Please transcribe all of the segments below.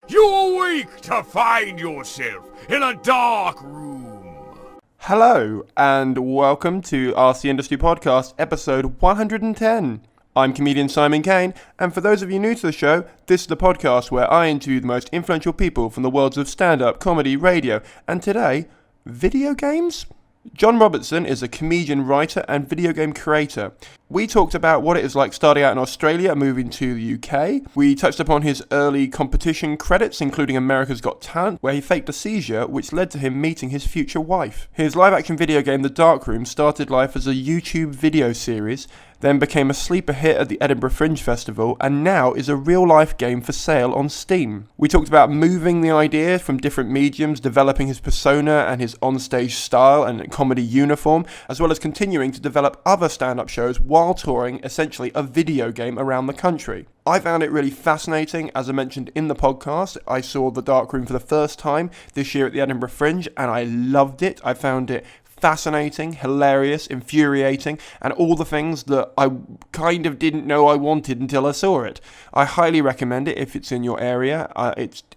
You're weak to find yourself in a dark room. Hello, and welcome to RC Industry Podcast, episode 110. I'm comedian Simon Caine, and for those of you new to the show, this is the podcast where I interview the most influential people from the worlds of stand-up, comedy, radio, and today, video games? John Robertson is a comedian, writer, and video game creator. We talked about what it is like starting out in Australia and moving to the UK. We touched upon his early competition credits, including America's Got Talent, where he faked a seizure, which led to him meeting his future wife. His live-action video game, The Dark Room, started life as a YouTube video series, then became a sleeper hit at the Edinburgh Fringe Festival, and now is a real-life game for sale on Steam. We talked about moving the idea from different mediums, developing his persona and his onstage style and comedy uniform, as well as continuing to develop other stand-up shows while touring essentially a video game around the country. I found it really fascinating. As I mentioned in the podcast, I saw The Dark Room for the first time this year at the Edinburgh Fringe, and I loved it. I found it fascinating, hilarious, infuriating, and all the things that I kind of didn't know I wanted until I saw it. I highly recommend it if it's in your area.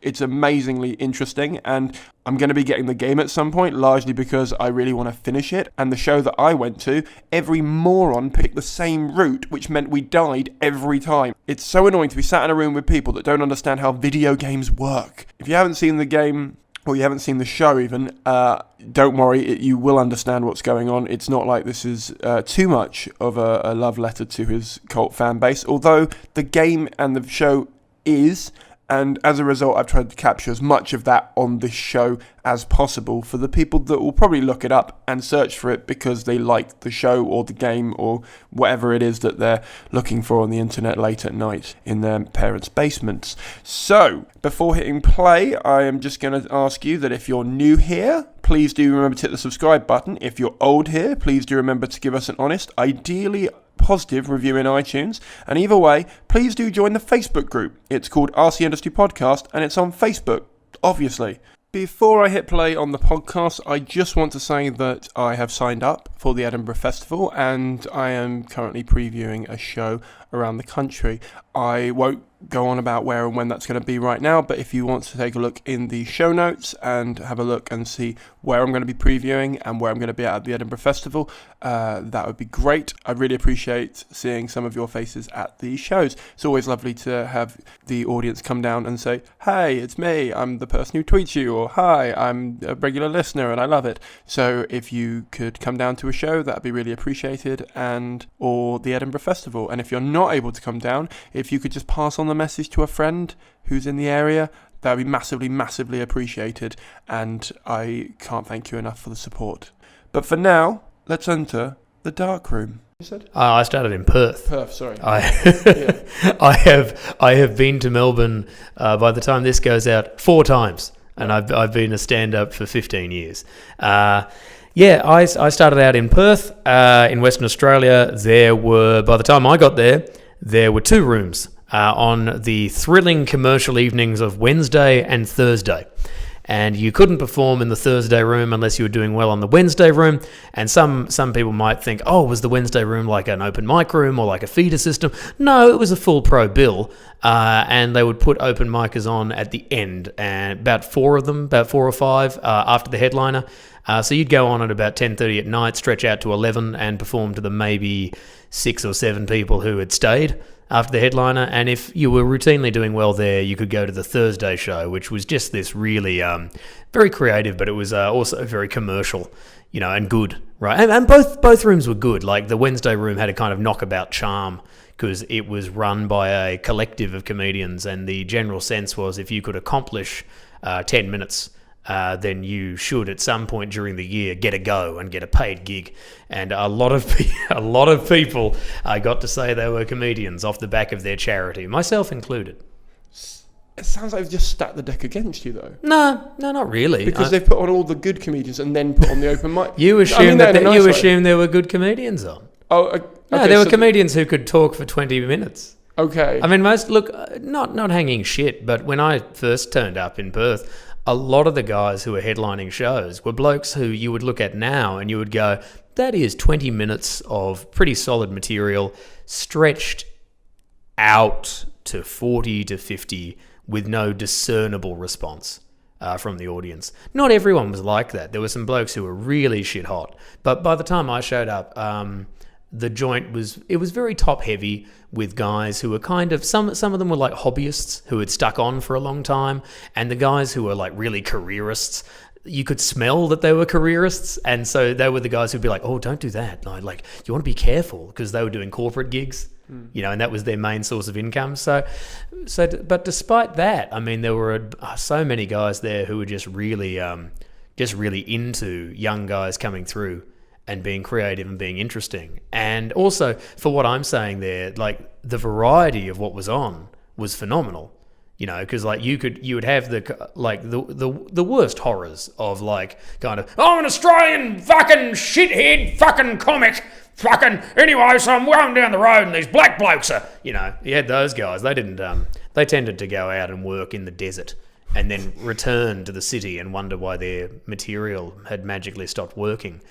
It's amazingly interesting, and I'm going to be getting the game at some point, largely because I really want to finish it. And the show that I went to, every moron picked the same route, which meant we died every time. It's so annoying to be sat in a room with people that don't understand how video games work. If you haven't seen the game, or you haven't seen the show even, don't worry, you will understand what's going on. It's not like this is too much of a love letter to his cult fan base, although the game and the show is, and as a result I've tried to capture as much of that on this show as possible for the people that will probably look it up and search for it because they like the show or the game or whatever it is that they're looking for on the internet late at night in their parents' basements. So, before hitting play, I am just going to ask you that if you're new here, please do remember to hit the subscribe button. If you're old here, please do remember to give us an honest, ideally positive review in iTunes, and either way, please do join the Facebook group. It's called RC Industry Podcast, and it's on Facebook, obviously. Before I hit play on the podcast, I just want to say that I have signed up for the Edinburgh Festival, and I am currently previewing a show around the country. I won't go on about where and when that's going to be right now, but if you want to take a look in the show notes and have a look and see where I'm going to be previewing and where I'm going to be at the Edinburgh Festival, that would be great. I really appreciate seeing some of your faces at the shows. It's always lovely to have the audience come down and say, hey, it's me, I'm the person who tweets you, or hi, I'm a regular listener and I love it. So if you could come down to a show, that'd be really appreciated, or the Edinburgh Festival. And if you're not able to come down, if you could just pass on the message to a friend who's in the area, that would be massively, massively appreciated, and I can't thank you enough for the support. But for now, let's enter the dark room. You said? I started in Perth. Perth, sorry. Yeah. I have been to Melbourne, by the time this goes out, 4 times, and I've been a stand-up for 15 years. I started out in Perth, in Western Australia. By the time I got there were 2 rooms on the thrilling commercial evenings of Wednesday and Thursday. And you couldn't perform in the Thursday room unless you were doing well on the Wednesday room. And some people might think, oh, was the Wednesday room like an open mic room or like a feeder system? No, it was a full pro bill. And they would put open micers on at the end, and about 4 of them, about 4 or 5 after the headliner. So you'd go on at about 10:30 at night, stretch out to 11 and perform to the maybe 6 or 7 people who had stayed after the headliner. And if you were routinely doing well there, you could go to the Thursday show, which was just this really very creative, but it was also very commercial, and good, right? And both rooms were good. Like the Wednesday room had a kind of knockabout charm because it was run by a collective of comedians, and the general sense was if you could accomplish 10 minutes, then you should at some point during the year get a go and get a paid gig. And a lot of people got to say they were comedians off the back of their charity, myself included. It sounds like they've just stacked the deck against you, though. No, not really. Because they've put on all the good comedians and then put on the open mic. You assume there were good comedians on. Oh, okay, no, there were comedians who could talk for 20 minutes. Okay. I mean, not hanging shit, but when I first turned up in Perth, a lot of the guys who were headlining shows were blokes who you would look at now and you would go, that is 20 minutes of pretty solid material stretched out to 40 to 50 with no discernible response from the audience. Not everyone was like that. There were some blokes who were really shit hot. But by the time I showed up, the joint was very top heavy with guys who were kind of, some of them were like hobbyists who had stuck on for a long time, and the guys who were like really careerists, you could smell that they were careerists, and so they were the guys who'd be like, oh, don't do that. Like, you want to be careful, because they were doing corporate gigs, and that was their main source of income. But despite that, I mean, there were so many guys there who were just really into young guys coming through and being creative and being interesting. And also, for what I'm saying there, like, the variety of what was on was phenomenal. Because like you would have the worst horrors of like kind of, oh, an Australian fucking shithead fucking comic fucking anyway, so I'm going down the road and these black blokes are, you had those guys. They didn't they tended to go out and work in the desert and then return to the city and wonder why their material had magically stopped working.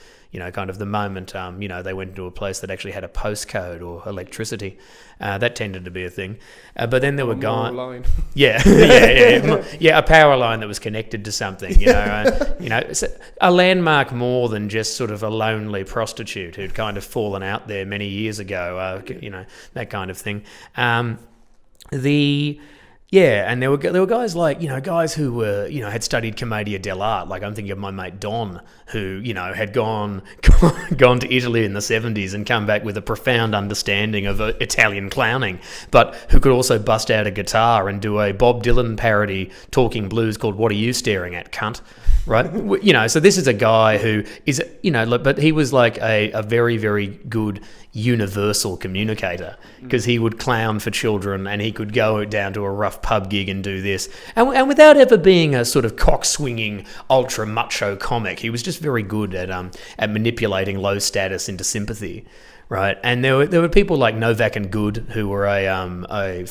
Kind of the moment, they went to a place that actually had a postcode or electricity. That tended to be a thing. But then there were guys... Yeah, a power line that was connected to something, it's a landmark more than just sort of a lonely prostitute who'd kind of fallen out there many years ago, that kind of thing. Yeah, and there were guys like, guys who were, had studied Commedia dell'arte. Like, I'm thinking of my mate Don, who, had gone to Italy in the 70s and come back with a profound understanding of Italian clowning, but who could also bust out a guitar and do a Bob Dylan parody talking blues called What Are You Staring At, Cunt? Right? So this is a guy who is, but he was like a very, very good universal communicator, because he would clown for children and he could go down to a rough pub gig and do this. And without ever being a sort of cock-swinging, ultra-macho comic, he was just very good at manipulating low status into sympathy, right? And there were people like Novak and Good, who were a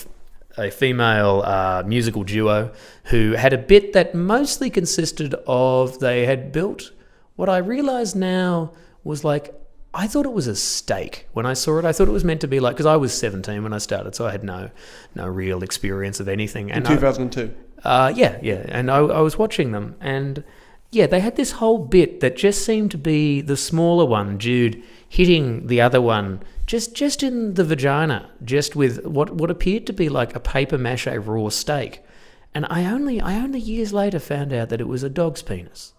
female musical duo who had a bit that mostly consisted of, they had built what I realise now was like, I thought it was a steak when I saw it. I thought it was meant to be like, because I was 17 when I started, so I had no real experience of anything. And in 2002? Yeah. And I was watching them, and yeah, they had this whole bit that just seemed to be the smaller one, Jude, hitting the other one just in the vagina, just with what appeared to be like a paper mache raw steak. And I only years later found out that it was a dog's penis,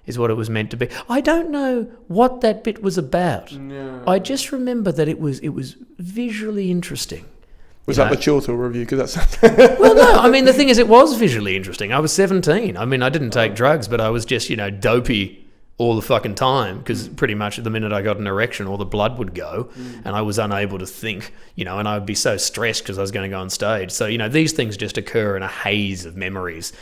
is what it was meant to be. I don't know what that bit was about. No. I just remember that it was visually interesting. Was that the Chortle review? Because that's... Well, no. I mean, the thing is, it was visually interesting. I was 17. I mean, I didn't take drugs, but I was just, dopey all the fucking time, because pretty much the minute I got an erection, all the blood would go, and I was unable to think, and I would be so stressed because I was going to go on stage. So, these things just occur in a haze of memories,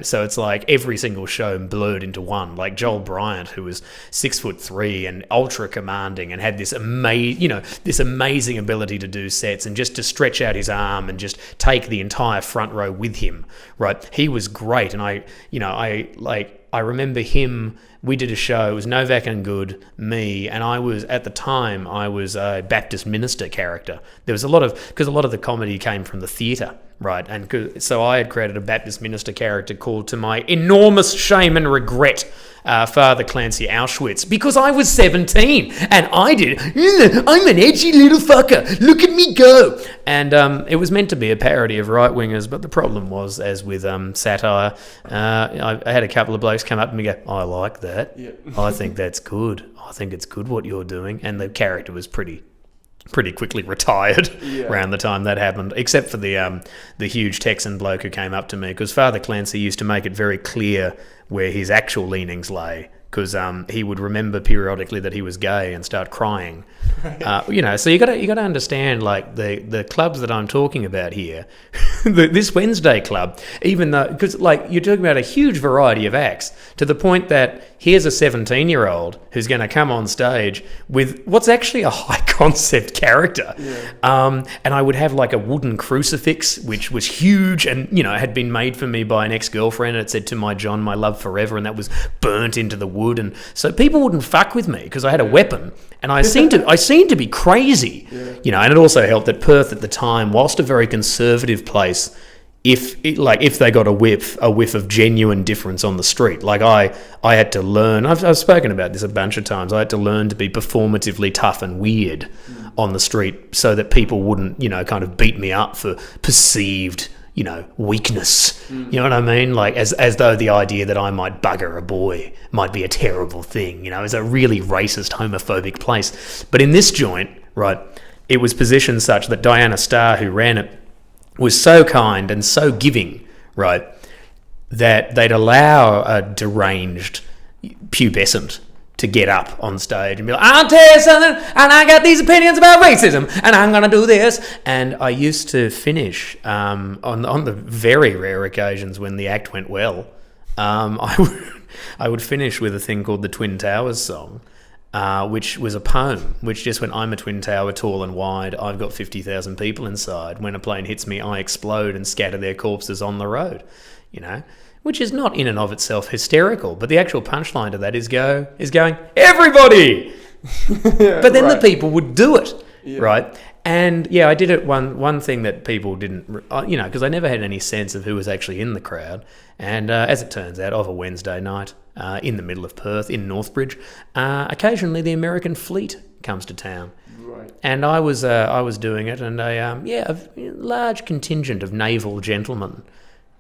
so it's like every single show blurred into one. Like Joel Bryant, who was 6'3" and ultra commanding and had this amazing ability to do sets and just to stretch out his arm and just take the entire front row with him, right? He was great. And I remember him. We did a show. It was Novak and Good, me, and I was a Baptist minister character. There was because a lot of the comedy came from the theatre, right? And so I had created a Baptist minister character called, to my enormous shame and regret, Father Clancy Auschwitz, because I was 17 and I'm an edgy little fucker. Look at me go. And it was meant to be a parody of right-wingers, but the problem was, as with satire, I had a couple of blokes come up to me and go, I like that. Yeah. I think that's good. I think it's good what you're doing. And the character was pretty quickly retired around the time that happened, except for the huge Texan bloke who came up to me, because Father Clancy used to make it very clear where his actual leanings lay, because he would remember periodically that he was gay and start crying. So you got to understand, like, the clubs that I'm talking about here, this Wednesday club, even though, because like you're talking about a huge variety of acts, to the point that here's a 17-year-old who's going to come on stage with what's actually a high concept character. Yeah. And I would have like a wooden crucifix, which was huge and, had been made for me by an ex-girlfriend, and it said, "To my John, my love forever," and that was burnt into the wood. And so people wouldn't fuck with me because I had a weapon, and I seemed to be crazy. Yeah. And it also helped that Perth at the time, whilst a very conservative place, if they got a whiff of genuine difference on the street. Like I had to learn. I've spoken about this a bunch of times. I had to learn to be performatively tough and weird on the street so that people wouldn't, kind of beat me up for perceived, weakness. You know what I mean? Like as though the idea that I might bugger a boy might be a terrible thing. It's a really racist, homophobic place. But in this joint, right, it was positioned such that Diana Starr, who ran it, was so kind and so giving, right, that they'd allow a deranged pubescent to get up on stage and be like, I'll tell you something, and I got these opinions about racism, and I'm going to do this. And I used to finish, on the very rare occasions when the act went well, I would finish with a thing called the Twin Towers song, which was a poem, which just went, I'm a twin tower, tall and wide, I've got 50,000 people inside. When a plane hits me, I explode and scatter their corpses on the road, which is not in and of itself hysterical, but the actual punchline to that is going, everybody! But then the people would do it, right? And I did it one thing that people didn't, because I never had any sense of who was actually in the crowd. And as it turns out, of a Wednesday night in the middle of Perth, in Northbridge, occasionally the American fleet comes to town. Right. And I was doing it, and a large contingent of naval gentlemen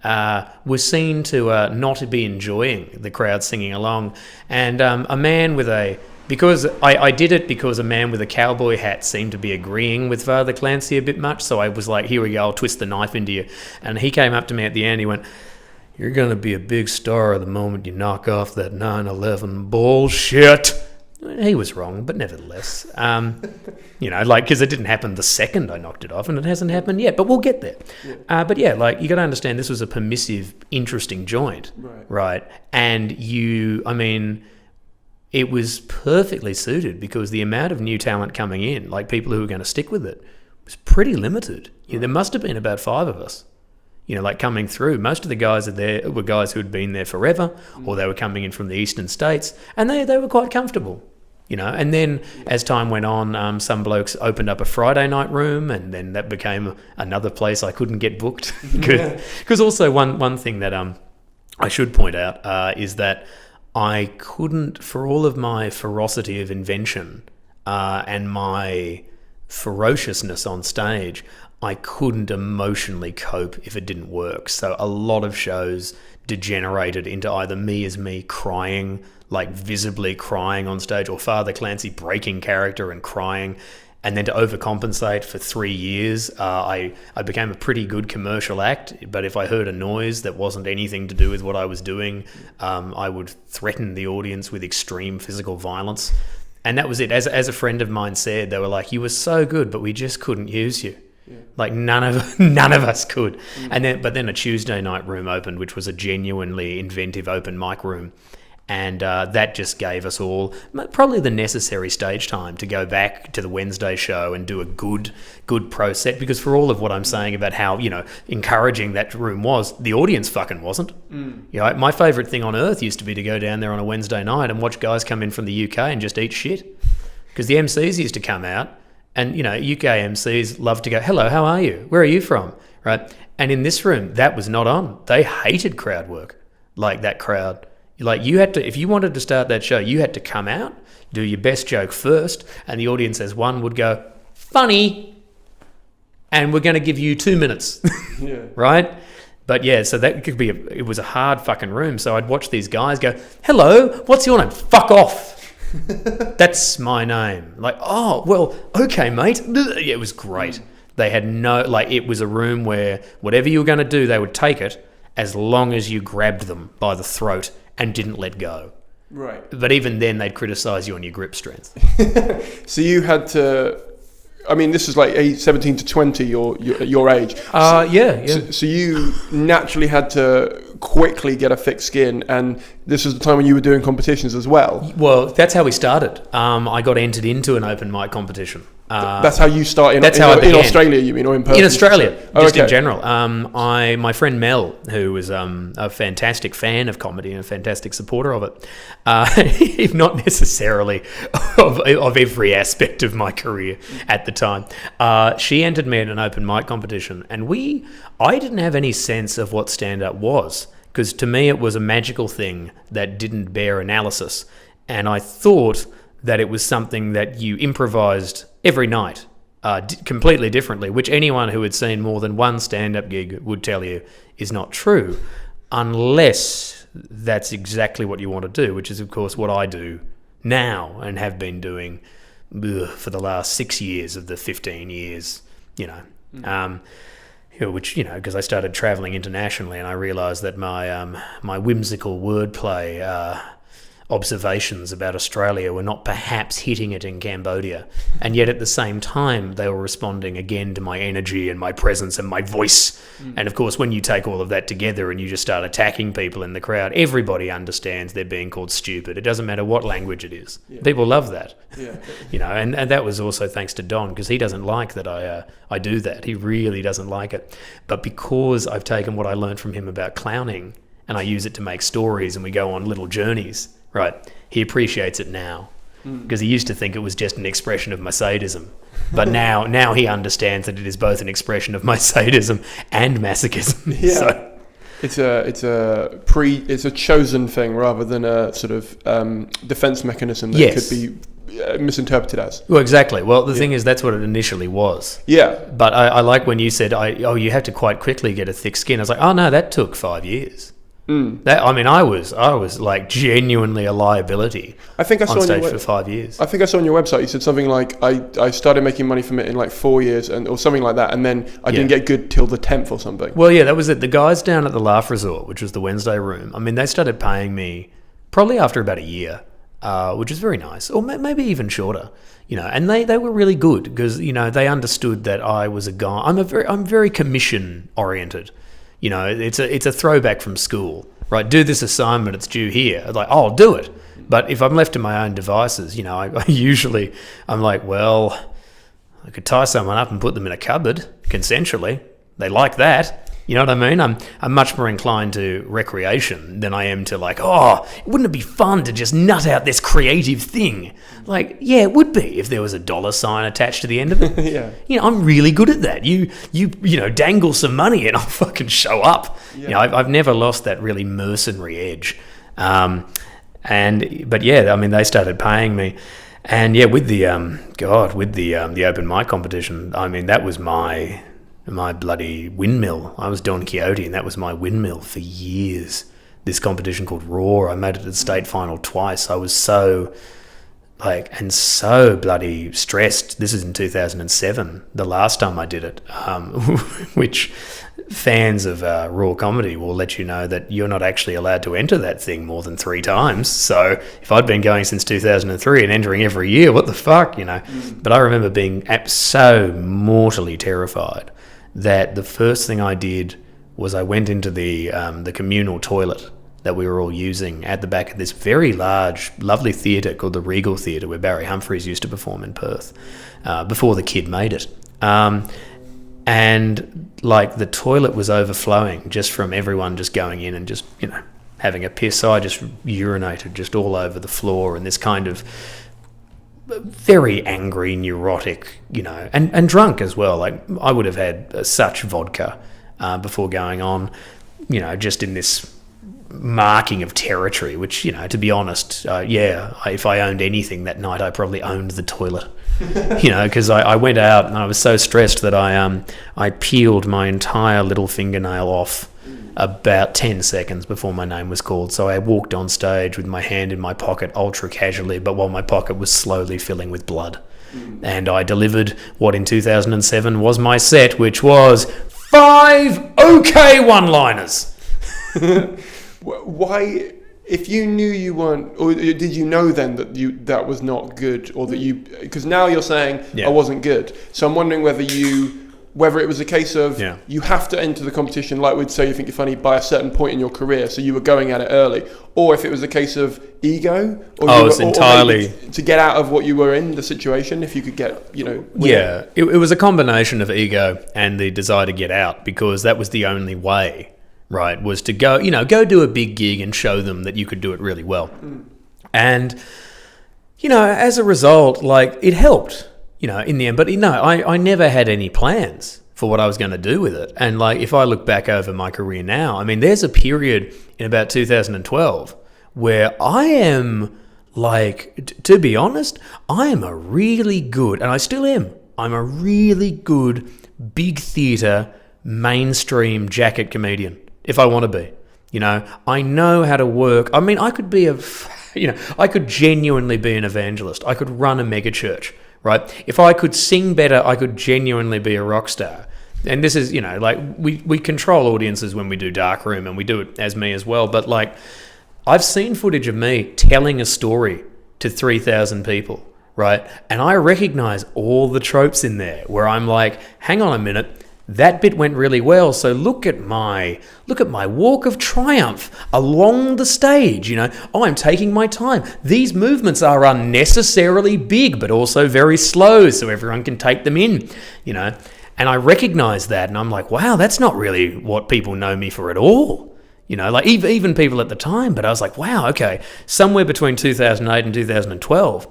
was seen to not be enjoying the crowd singing along. And a man with because I did it because a man with a cowboy hat seemed to be agreeing with Father Clancy a bit much, so I was like, here we go, I'll twist the knife into you. And he came up to me at the end, he went, you're going to be a big star the moment you knock off that 9/11 bullshit. He was wrong, but nevertheless, because it didn't happen the second I knocked it off, and it hasn't happened yet, but we'll get there. Yeah. But you got to understand this was a permissive, interesting joint, right? And it was perfectly suited because the amount of new talent coming in, like people who were going to stick with it, was pretty limited. There must have been about 5 of us, coming through. Most of the guys there were guys who had been there forever, or they were coming in from the eastern states, and they were quite comfortable. And then as time went on, some blokes opened up a Friday night room, and then that became another place I couldn't get booked. Because also one thing that I should point out is that I couldn't, for all of my ferocity of invention and my ferociousness on stage, I couldn't emotionally cope if it didn't work. So a lot of shows degenerated into either me as me crying, like visibly crying on stage, or Father Clancy breaking character and crying. And then to overcompensate for 3 years, I became a pretty good commercial act. But if I heard a noise that wasn't anything to do with what I was doing, I would threaten the audience with extreme physical violence. And that was it. As a friend of mine said, they were like, you were so good, but we just couldn't use you. Yeah. Like none of us could. But then a Tuesday night room opened, which was a genuinely inventive open mic room. And that just gave us all probably the necessary stage time to go back to the Wednesday show and do a good pro set. Because for all of what I'm saying about how, encouraging that room was, the audience fucking wasn't. My favourite thing on earth used to be to go down there on a Wednesday night and watch guys come in from the UK and just eat shit. Because the MCs used to come out and, UK MCs love to go, hello, how are you? Where are you from? Right? And in this room, that was not on. They hated crowd work, like that crowd. Like you had to, if you wanted to start that show, you had to come out, do your best joke first, and the audience as one would go, funny, and we're going to give you 2 minutes, right? But so that could be, it was a hard fucking room. So I'd watch these guys go, hello, what's your name? Fuck off. That's my name. Like, oh, well, okay, mate. It was great. They had it was a room where whatever you were going to do, they would take it as long as you grabbed them by the throat and didn't let go. Right. But even then, they'd criticise you on your grip strength. So you had to... this is like 17 to 20, your age. So you naturally had to quickly get a thick skin, and this was the time when you were doing competitions as well. Well, that's how we started. I got entered into an open mic competition. That's how you start in Australia, you mean, or in Perth? In Australia, okay. In general. My friend Mel, who was a fantastic fan of comedy and a fantastic supporter of it, if not necessarily of every aspect of my career at the time, she entered me in an open mic competition, and I didn't have any sense of what stand-up was, because to me it was a magical thing that didn't bear analysis, and I thought that it was something that you improvised every night, completely differently, which anyone who had seen more than one stand-up gig would tell you is not true, unless that's exactly what you want to do, which is, of course, what I do now and have been doing for the last 6 years of the 15 years, which, because I started travelling internationally and I realised that my whimsical wordplay observations about Australia were not perhaps hitting it in Cambodia, and yet at the same time they were responding again to my energy and my presence and my voice. And of course, when you take all of that together and you just start attacking people in the crowd, everybody understands they're being called stupid. It doesn't matter what language it is. People love that. And that was also thanks to Don, because he doesn't like that I do that. He really doesn't like it. But because I've taken what I learned from him about clowning and I use it to make stories and we go on little journeys, right, he appreciates it now, because he used to think it was just an expression of my sadism, but now he understands that it is both an expression of my sadism and masochism. So, it's a chosen thing rather than a sort of defense mechanism that could be misinterpreted as. Well, exactly. Well, the thing is, that's what it initially was. Yeah. But I like when you said, you have to quite quickly get a thick skin. I was like, oh no, that took 5 years. I was like genuinely a liability. I think I saw on stage for 5 years. I think I saw on your website you said something like I started making money from it in like 4 years or something like that, and then I didn't get good till the 10th or something. Well, yeah, that was it. The guys down at the Laugh Resort, which was the Wednesday room, I mean, they started paying me probably after about a year, which is very nice, or maybe even shorter. And they were really good because they understood that I was a guy. I'm very commission oriented. It's a throwback from school, right? Do this assignment, it's due here. I'm like, I'll do it. But if I'm left to my own devices, I'm like, well, I could tie someone up and put them in a cupboard consensually. They like that. You know what I mean? I'm much more inclined to recreation than I am to like, wouldn't it be fun to just nut out this creative thing? Like, yeah, it would be if there was a dollar sign attached to the end of it. Yeah. I'm really good at that. You dangle some money and I'll fucking show up. Yeah. I've never lost that really mercenary edge. They started paying me. And yeah, with the open mic competition, I mean, that was my bloody windmill. I was Don Quixote, and that was my windmill for years. This competition called Raw, I made it to the state final twice. I was so bloody stressed. This is in 2007, the last time I did it, which fans of Raw comedy will let you know that you're not actually allowed to enter that thing more than 3 times. So if I'd been going since 2003 and entering every year, what the fuck, But I remember being so mortally terrified that the first thing I did was I went into the communal toilet that we were all using at the back of this very large, lovely theatre called the Regal Theatre, where Barry Humphries used to perform in Perth, before the kid made it. And like the toilet was overflowing just from everyone just going in and just, having a piss. So I just urinated just all over the floor, and this kind of very angry, neurotic, and drunk as well. Like I would have had such vodka before going on, just in this marking of territory, which, to be honest, if I owned anything that night, I probably owned the toilet, because I went out and I was so stressed that I peeled my entire little fingernail off about 10 seconds before my name was called. So I walked on stage with my hand in my pocket ultra casually, but while my pocket was slowly filling with blood. And I delivered what in 2007 was my set, which was 5 okay one-liners. Why, if you knew you weren't, or did you know then that was not good, or that because now you're saying I wasn't good. So I'm wondering whether you whether it was a case of Yeah. you have to enter the competition, like we'd say you think you're funny, by a certain point in your career, so you were going at it early, or if it was a case of ego, or Oh, it's entirely... maybe to get out of what you were in, the situation, if you could get, win Yeah, it was a combination of ego and the desire to get out, because that was the only way, right, was to go do a big gig and show them that you could do it really well. And, as a result, like, it helped, in the end. But, I never had any plans for what I was going to do with it. And, like, if I look back over my career now, I mean, there's a period in about 2012 where I am, like, to be honest, I am a really good, and I still am, I'm a really good big theatre mainstream jacket comedian, if I want to be. I know how to work. I mean, I could be I could genuinely be an evangelist. I could run a mega church, right? If I could sing better, I could genuinely be a rock star. And this is, like, we control audiences when we do Darkroom, and we do it as me as well. But, like, I've seen footage of me telling a story to 3,000 people, right? And I recognize all the tropes in there where I'm like, hang on a minute, that bit went really well, so look at my walk of triumph along the stage, I'm taking my time. These movements are unnecessarily big, but also very slow, so everyone can take them in, And I recognize that, and I'm like, wow, that's not really what people know me for at all. Like even people at the time, but I was like, wow, okay, somewhere between 2008 and 2012,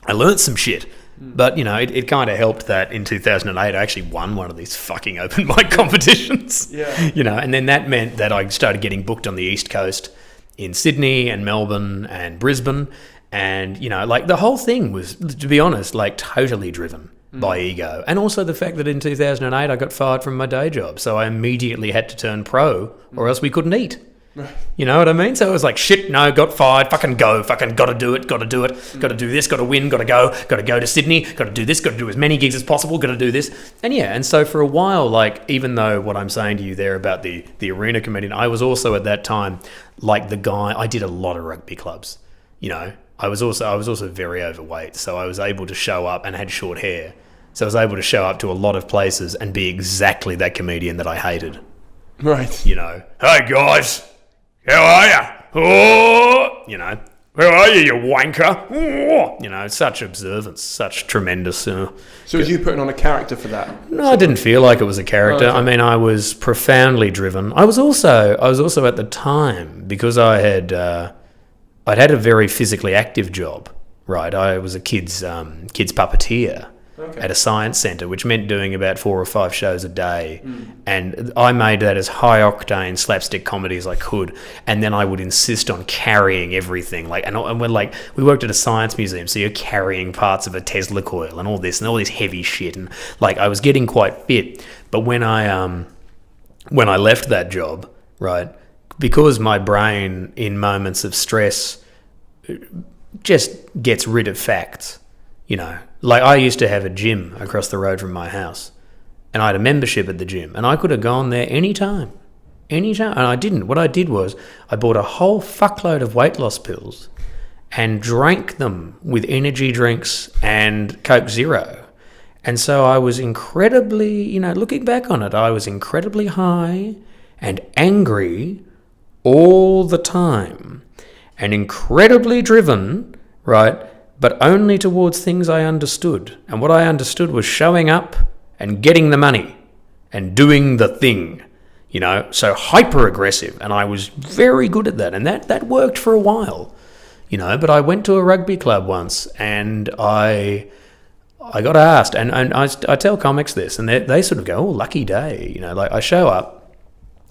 I learned some shit. But, it kind of helped that in 2008 I actually won one of these fucking open mic competitions. Yeah. And then that meant that I started getting booked on the East Coast in Sydney and Melbourne and Brisbane. And, like, the whole thing was, to be honest, like, totally driven by ego. And also the fact that in 2008 I got fired from my day job. So I immediately had to turn pro or else we couldn't eat. You know what I mean? So it was like, shit, no, got fired, fucking gotta do it, gotta do this, gotta win, gotta go to Sydney, gotta do this, gotta do as many gigs as possible, gotta do this. And so for a while, like, even though what I'm saying to you there about the arena comedian, I was also at that time, like, the guy, I did a lot of rugby clubs, I was also very overweight, so I was able to show up and had short hair. So I was able to show up to a lot of places and be exactly that comedian that I hated. Right. Hey guys, how are ya? Oh, Where are you, you wanker? Oh, such observance, such tremendous... So was you putting on a character for that? No, I didn't feel like it was a character. I mean, I was profoundly driven. I was also at the time, because I'd had a very physically active job, right? I was a kids puppeteer at a science centre, which meant doing about 4 or 5 shows a day. And I made that as high octane slapstick comedy as I could. And then I would insist on carrying everything. And we're we worked at a science museum, so you're carrying parts of a Tesla coil and all this heavy shit. And I was getting quite fit. But when I left that job, right, because my brain in moments of stress just gets rid of facts, I used to have a gym across the road from my house, and I had a membership at the gym, and I could have gone there anytime, and I didn't. What I did was I bought a whole fuckload of weight loss pills and drank them with energy drinks and Coke Zero. And so I was incredibly, looking back on it, I was incredibly high and angry all the time and incredibly driven, right? But only towards things I understood. And what I understood was showing up and getting the money and doing the thing, so hyper aggressive. And I was very good at that. And that worked for a while, but I went to a rugby club once and I got asked, and I tell comics this, and they sort of go, oh, lucky day. I show up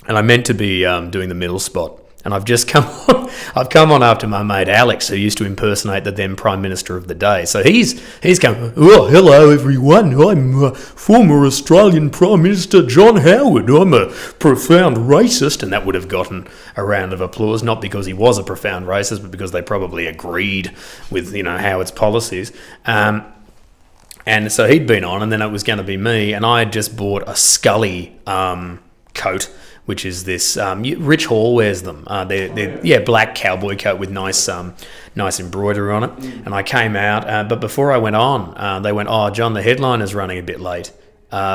and I'm meant to be doing the middle spot. And I've just come on after my mate Alex, who used to impersonate the then Prime Minister of the day. So he's come, oh, hello everyone, I'm former Australian Prime Minister John Howard. I'm a profound racist. And that would have gotten a round of applause, not because he was a profound racist, but because they probably agreed with, Howard's policies. And so he'd been on, and then it was going to be me, and I had just bought a Scully coat, which is this, Rich Hall wears them. They're black cowboy coat with nice embroidery on it. And I came out, but before I went on, they went, oh, John, the headliner's running a bit late.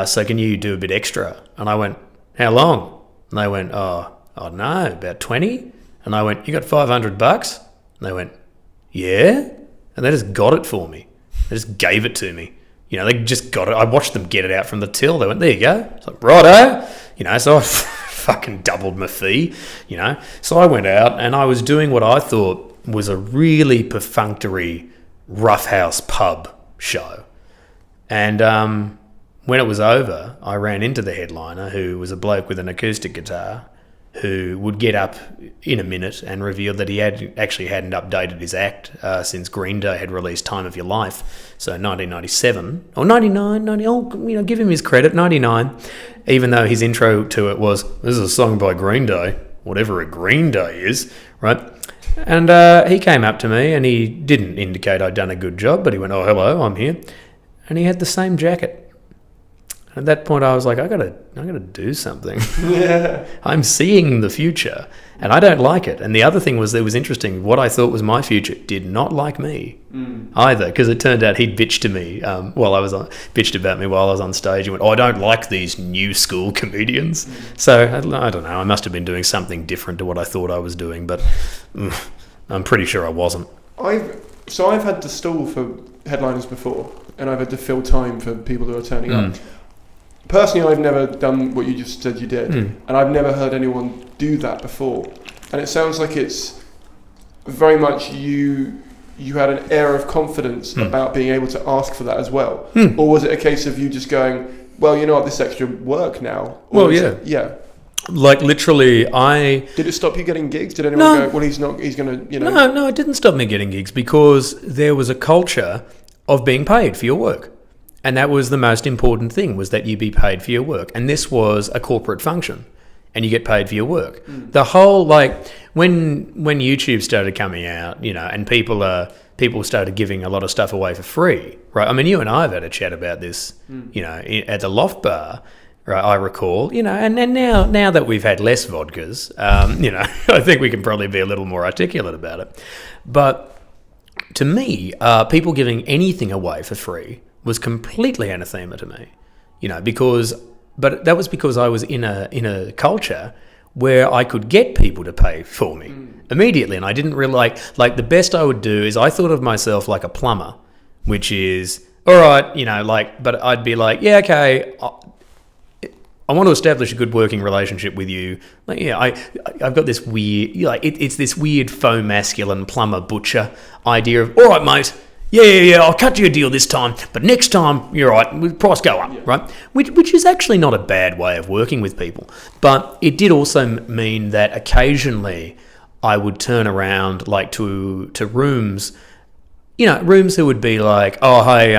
so can you do a bit extra? And I went, how long? And they went, I don't know, about 20. And I went, you got $500? And they went, yeah. And they just got it for me. They just gave it to me. They just got it. I watched them get it out from the till. They went, there you go. It's like, righto. So I fucking doubled my fee, So I went out and I was doing what I thought was a really perfunctory roughhouse pub show. And when it was over, I ran into the headliner, who was a bloke with an acoustic guitar, who would get up in a minute and reveal that he hadn't updated his act since Green Day had released Time of Your Life. So 1997, or 99, give him his credit, 99, even though his intro to it was, this is a song by Green Day, whatever a Green Day is, right? And he came up to me and he didn't indicate I'd done a good job, but he went, oh, hello, I'm here. And he had the same jacket. At that point, I was like, I gotta do something. Yeah. I'm seeing the future, and I don't like it. And the other thing was, it was interesting. What I thought was my future did not like me either, because it turned out he'd bitched to me bitched about me while I was on stage. He went, I don't like these new school comedians. So I don't know. I must have been doing something different to what I thought I was doing, but I'm pretty sure I wasn't. I've had to stall for headliners before, and I've had to fill time for people who are turning up. Personally, I've never done what you just said you did, and I've never heard anyone do that before. And it sounds like it's very much you had an air of confidence about being able to ask for that as well. Or was it a case of you just going, well, you know what, this extra work now? Or yeah. Like literally, Did it stop you getting gigs? Did anyone go, well, he's going to, No, it didn't stop me getting gigs, because there was a culture of being paid for your work. And that was the most important thing, was that you be paid for your work. And this was a corporate function, and you get paid for your work. The whole, when YouTube started coming out, and people started giving a lot of stuff away for free, right? I mean, you and I have had a chat about this, at the Loft Bar, right? I recall, and now that we've had less vodkas, I think we can probably be a little more articulate about it. But to me, people giving anything away for free was completely anathema to me, but that was because I was in a culture where I could get people to pay for me immediately, and I didn't really like the best I would do is I thought of myself like a plumber, which is all right, but I'd be like, yeah, okay, I want to establish a good working relationship with you. I've got this weird, it's this weird faux masculine plumber butcher idea of, all right, mate. Yeah, I'll cut you a deal this time, but next time, you're right, price go up, right? Which is actually not a bad way of working with people. But it did also mean that occasionally I would turn around to rooms, rooms who would be like, oh, hey,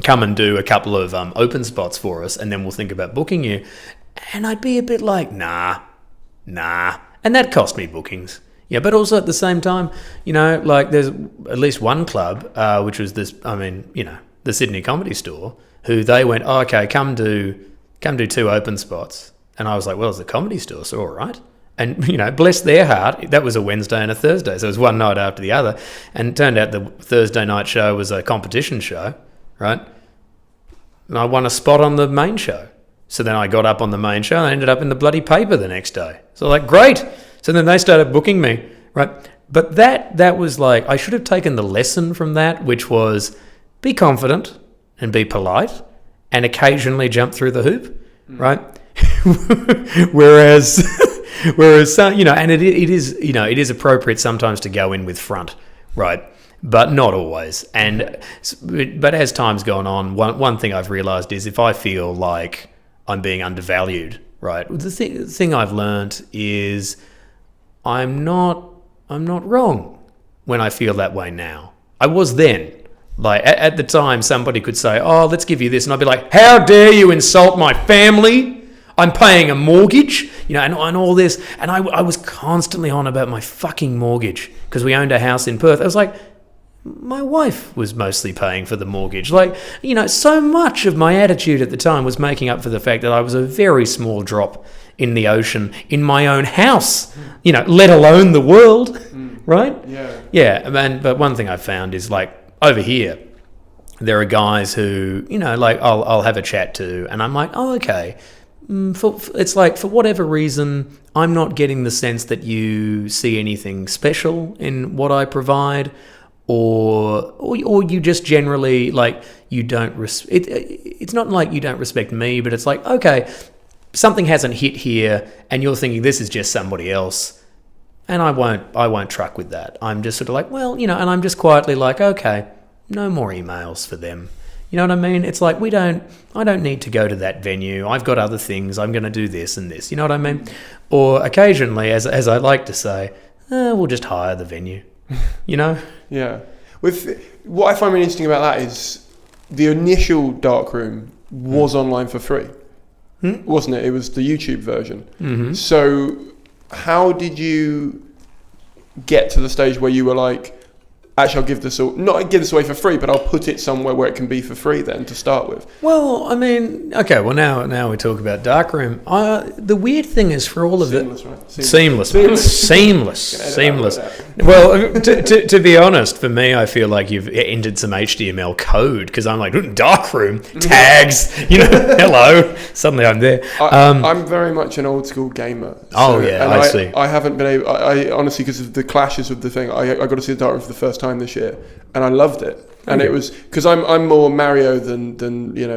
come and do a couple of open spots for us, and then we'll think about booking you. And I'd be a bit like, nah. And that cost me bookings. Yeah, but also at the same time, there's at least one club, which was the Sydney Comedy Store, who they went, oh, okay, come do 2 open spots. And I was like, well, it's the Comedy Store, so all right. And, bless their heart, that was a Wednesday and a Thursday, so it was one night after the other. And it turned out the Thursday night show was a competition show, right? And I won a spot on the main show. So then I got up on the main show and I ended up in the bloody paper the next day. So great. So then they started booking me, right? But that was I should have taken the lesson from that, which was be confident and be polite and occasionally jump through the hoop, right? whereas and it is appropriate sometimes to go in with front, right? But not always. But as time's gone on, one thing I've realised is if I feel like I'm being undervalued, right? The thing I've learned is I'm not wrong when I feel that way now. I was then. At the time, somebody could say, oh, let's give you this. And I'd be like, how dare you insult my family? I'm paying a mortgage, and all this. And I was constantly on about my fucking mortgage because we owned a house in Perth. I was like, my wife was mostly paying for the mortgage. So much of my attitude at the time was making up for the fact that I was a very small drop in the ocean in my own house, let alone the world, right? Yeah. But one thing I found is over here, there are guys who, like I'll have a chat to, and I'm like, oh, okay. It's like, for whatever reason, I'm not getting the sense that you see anything special in what I provide, or you just generally, like, you don't it's not like you don't respect me, but it's like, okay, something hasn't hit here and you're thinking this is just somebody else, and I won't truck with that. I'm just sort of like, well, and I'm just quietly like, okay, no more emails for them. You know what I mean? It's like, I don't need to go to that venue. I've got other things. I'm going to do this and this. You know what I mean? Or occasionally, as I like to say, we'll just hire the venue. Yeah. What I find really interesting about that is the initial Darkroom was online for free, wasn't it? It was the YouTube version. Mm-hmm. So how did you get to the stage where you were like, actually, I'll give this away for free, but I'll put it somewhere where it can be for free then to start with? Well, I mean, okay, well, now we talk about Darkroom. The weird thing is, for all of Seamless, it... right? Seamless. Well, to be honest, for me, I feel like you've entered some HTML code, because I'm like, Darkroom, tags, hello. Suddenly I'm there. I'm very much an old school gamer. I see. I haven't been able... I honestly, because of the clashes with the thing, I got to see the Darkroom for the first time this year, and I loved it. And it was because I'm more Mario than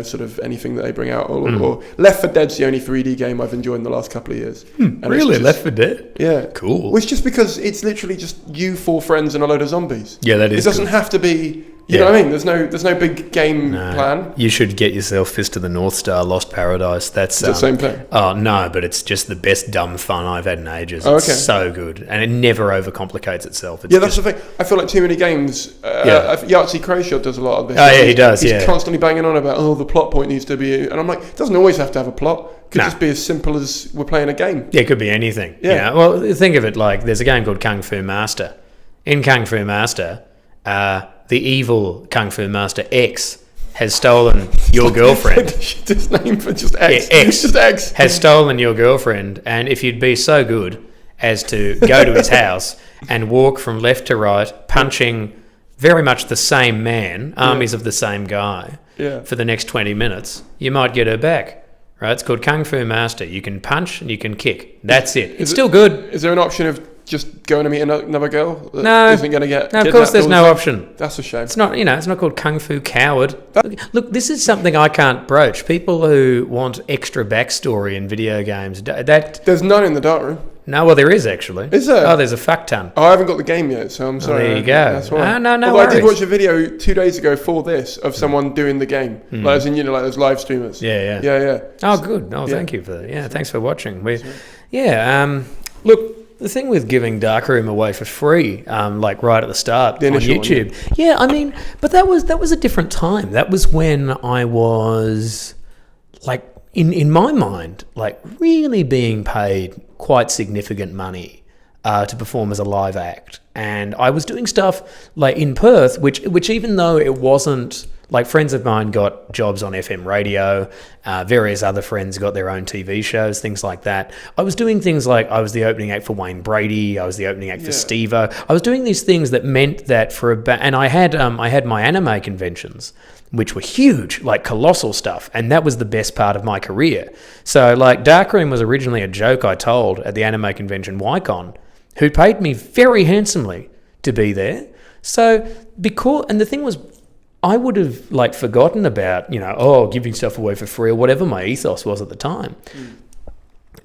sort of anything that they bring out, or Left 4 Dead's the only 3D game I've enjoyed in the last couple of years. Really, Left 4 Dead? Yeah, cool. Well, it's just because it's literally just you, 4 friends, and a load of zombies. Yeah, that is. It doesn't have to be. You know what I mean? There's no big game plan. You should get yourself Fist of the North Star, Lost Paradise. That's the same thing. Oh no, but it's just the best dumb fun I've had in ages. Oh, it's so good, and it never overcomplicates itself. It's that's the thing. I feel like too many games. Yahtzee Crowshot does a lot of this. Oh yeah, he does. He's constantly banging on about the plot point needs to be, and I'm like, it doesn't always have to have a plot. It could just be as simple as we're playing a game. Yeah, it could be anything. Yeah. Well, think of it like there's a game called Kung Fu Master. In Kung Fu Master, the evil Kung Fu Master X has stolen your girlfriend. His name for just X. Yeah, X. Just X. Has stolen your girlfriend, and if you'd be so good as to go to his house and walk from left to right, punching very much the same man, armies of the same guy, for the next 20 minutes, you might get her back. Right? It's called Kung Fu Master. You can punch and you can kick. That's it. It's still good. Is there an option of just going to meet another girl that no, isn't going to get no, of course there's no option. That's a shame. It's not, it's not called Kung Fu Coward. Look, this is something I can't broach. People who want extra backstory in video games, there's none in the Darkroom. No, well, there is actually. Is there? Oh, there's a fuck ton. I haven't got the game yet, so I'm sorry. There you go. That's why. No worries. I did watch a video 2 days ago for this of someone doing the game. Like, as in, like those live streamers. Yeah. Oh, good. Oh, thank you for that. Yeah, thanks for watching. Look, the thing with giving Darkroom away for free, like right at the start on YouTube. I mean, but that was a different time. That was when I was like, in my mind, like really being paid quite significant money to perform as a live act. And I was doing stuff like in Perth, which even though it wasn't, like, friends of mine got jobs on FM radio, various other friends got their own TV shows, things like that. I was doing things like I was the opening act for Wayne Brady, I was the opening act for Steve-O. I was doing these things that meant that and I had my anime conventions, which were huge, like colossal stuff, and that was the best part of my career. So, like, Darkroom was originally a joke I told at the anime convention YCon, who paid me very handsomely to be there. So, and the thing was, I would have like forgotten about, giving stuff away for free or whatever my ethos was at the time.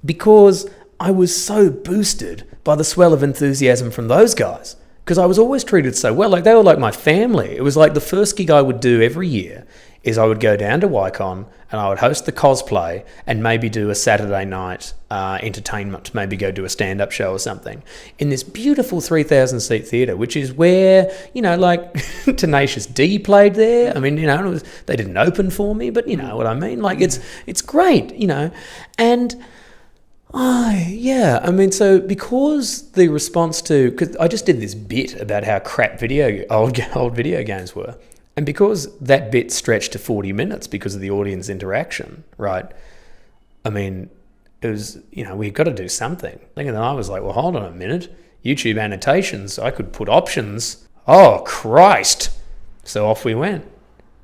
Because I was so boosted by the swell of enthusiasm from those guys. Because I was always treated so well. Like, they were like my family. It was like the first gig I would do every year is I would go down to YCon and I would host the cosplay and maybe do a Saturday night entertainment, maybe go do a stand-up show or something in this beautiful 3,000-seat theatre, which is where, like, Tenacious D played there. I mean, they didn't open for me, but you know what I mean? Like, it's great, and... I mean, so because the response to... Because I just did this bit about how crap old video games were. And because that bit stretched to 40 minutes because of the audience interaction, right? I mean, it was, we've got to do something. And then I was like, well, hold on a minute. YouTube annotations, I could put options. Oh, Christ. So off we went.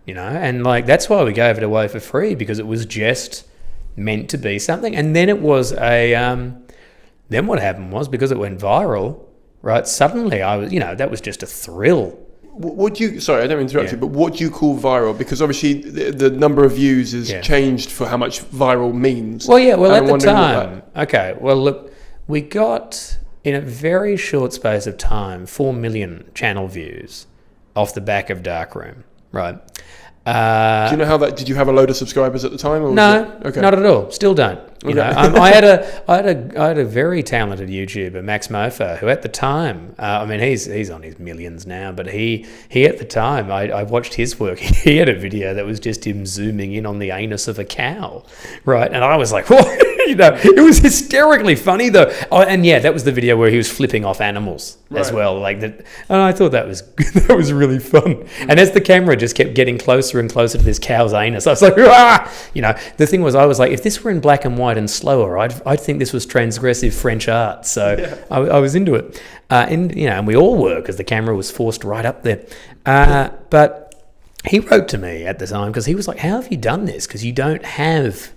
and like that's why we gave it away for free, because it was just meant to be something. And then it was then what happened was, because it went viral, right, suddenly I was, that was just a thrill. What do you, sorry, I don't interrupt you, but what do you call viral? Because obviously the number of views has changed for how much viral means. Well, at the time, okay, well, look, we got, in a very short space of time, 4 million channel views off the back of Darkroom, right? Do you know how that? Did you have a load of subscribers at the time? Or no, not at all. Still don't. I had a very talented YouTuber, Max Mofa, who at the time, he's on his millions now, but he at the time, I watched his work. He had a video that was just him zooming in on the anus of a cow, right? And I was like, what? It was hysterically funny though. Oh, and that was the video where he was flipping off animals as well, like that. And I thought that was that was really fun. And as the camera just kept getting closer and closer to this cow's anus, I was like, the thing was, I was like, if this were in black and white and slower, I'd think this was transgressive French art. So I was into it, and we all were, because the camera was forced right up there. But he wrote to me at the time, because he was like, "How have you done this? Because you don't have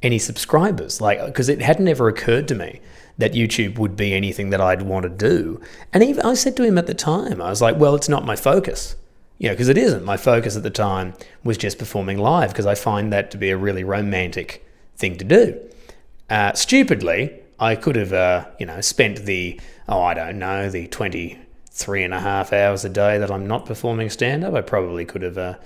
any subscribers," because it hadn't ever occurred to me that YouTube would be anything that I'd want to do. And even I said to him at the time, I was like, well, it's not my focus, because it isn't. My focus at the time was just performing live, because I find that to be a really romantic thing to do. Stupidly, I could have, spent the 23 and a half hours a day that I'm not performing stand-up. I probably could have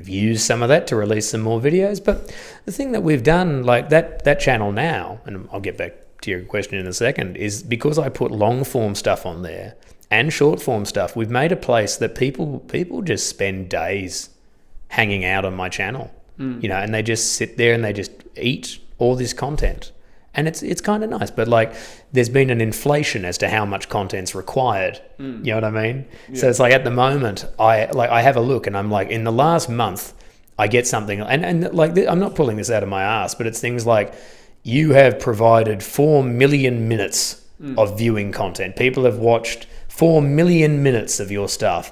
used some of that to release some more videos. But the thing that we've done, like that channel now, and I'll get back to your question in a second, is because I put long form stuff on there and short form stuff, we've made a place that people just spend days hanging out on my channel, and they just sit there and they just eat all this content. And it's kind of nice, but like there's been an inflation as to how much content's required. You know what I mean? Yeah. So it's like at the moment, I have a look and I'm like, in the last month, I get something, and like I'm not pulling this out of my ass, but it's things like, you have provided 4 million minutes of viewing content. People have watched 4 million minutes of your stuff,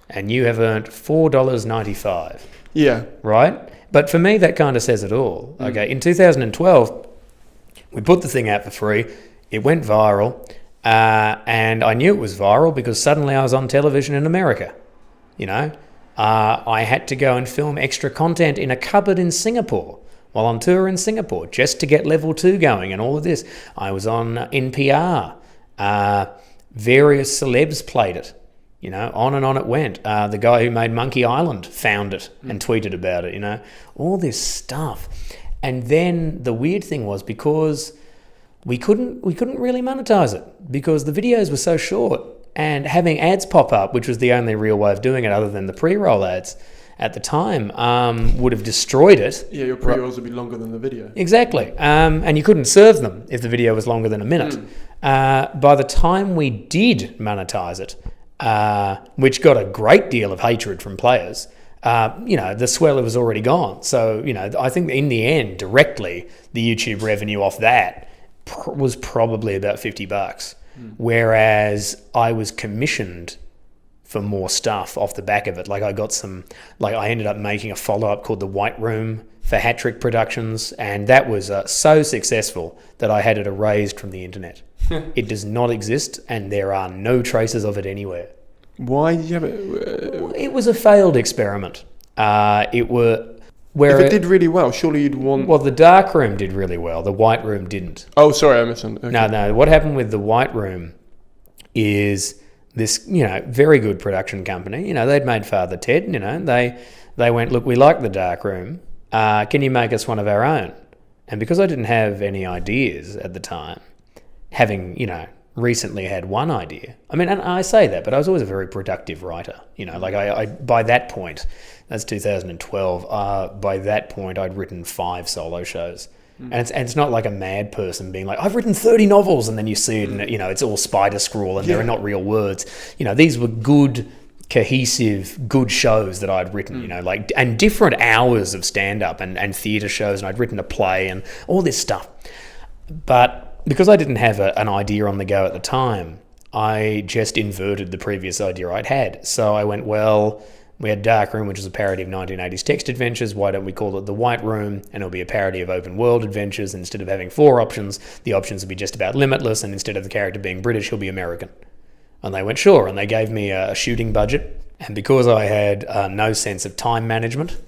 and you have earned $4.95. Yeah. Right? But for me, that kind of says it all. Okay, in 2012. We put the thing out for free. It went viral, and I knew it was viral because suddenly I was on television in America. I had to go and film extra content in a cupboard in Singapore while on tour in Singapore just to get level 2 going and all of this. I was on NPR. Various celebs played it. On and on it went. The guy who made Monkey Island found it and tweeted about it. All this stuff. And then the weird thing was, because we couldn't really monetize it because the videos were so short, and having ads pop up, which was the only real way of doing it other than the pre-roll ads at the time, would have destroyed it. Yeah, your pre-rolls would be longer than the video. Exactly. And you couldn't serve them if the video was longer than a minute. By the time we did monetize it, which got a great deal of hatred from players, the swell was already gone. So, I think in the end, directly, the YouTube revenue off that was probably about $50. Whereas I was commissioned for more stuff off the back of it. Like I ended up making a follow-up called The White Room for Hat Trick Productions. And that was so successful that I had it erased from the internet. It does not exist, and there are no traces of it anywhere. Why did you have it? It was a failed experiment. If it did really well, surely you'd want... Well, the Dark Room did really well. The White Room didn't. Oh, sorry, I misunderstood. Okay. No. What happened with the White Room is this, very good production company. They'd made Father Ted. They went, look, we like the Dark Room. Can you make us one of our own? And because I didn't have any ideas at the time, having, recently had one idea. And I say that, but I was always a very productive writer. I by that point, that's 2012. By that point, I'd written 5 solo shows, and it's not like a mad person being like, I've written 30 novels, and then you see it, and it's all spider scrawl, and there are not real words. These were good, cohesive, good shows that I'd written. And different hours of stand up and theatre shows, and I'd written a play and all this stuff, but because I didn't have an idea on the go at the time, I just inverted the previous idea I'd had. So I went, well, We had Dark Room, which is a parody of 1980s text adventures. Why don't we call it The White Room? And it'll be a parody of open world adventures. Instead of having 4 options, the options will be just about limitless, and instead of the character being British, he'll be American. And they went, sure, and they gave me a shooting budget. And because I had no sense of time management,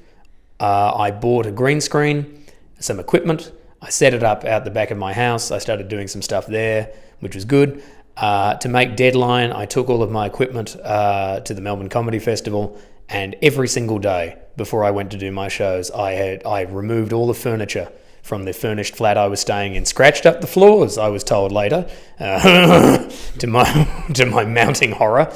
I bought a green screen, some equipment. I set it up out the back of my house. I started doing some stuff there, which was good. To make Deadline, I took all of my equipment to the Melbourne Comedy Festival, and every single day before I went to do my shows, I removed all the furniture from the furnished flat I was staying in, scratched up the floors, I was told later, to my mounting horror.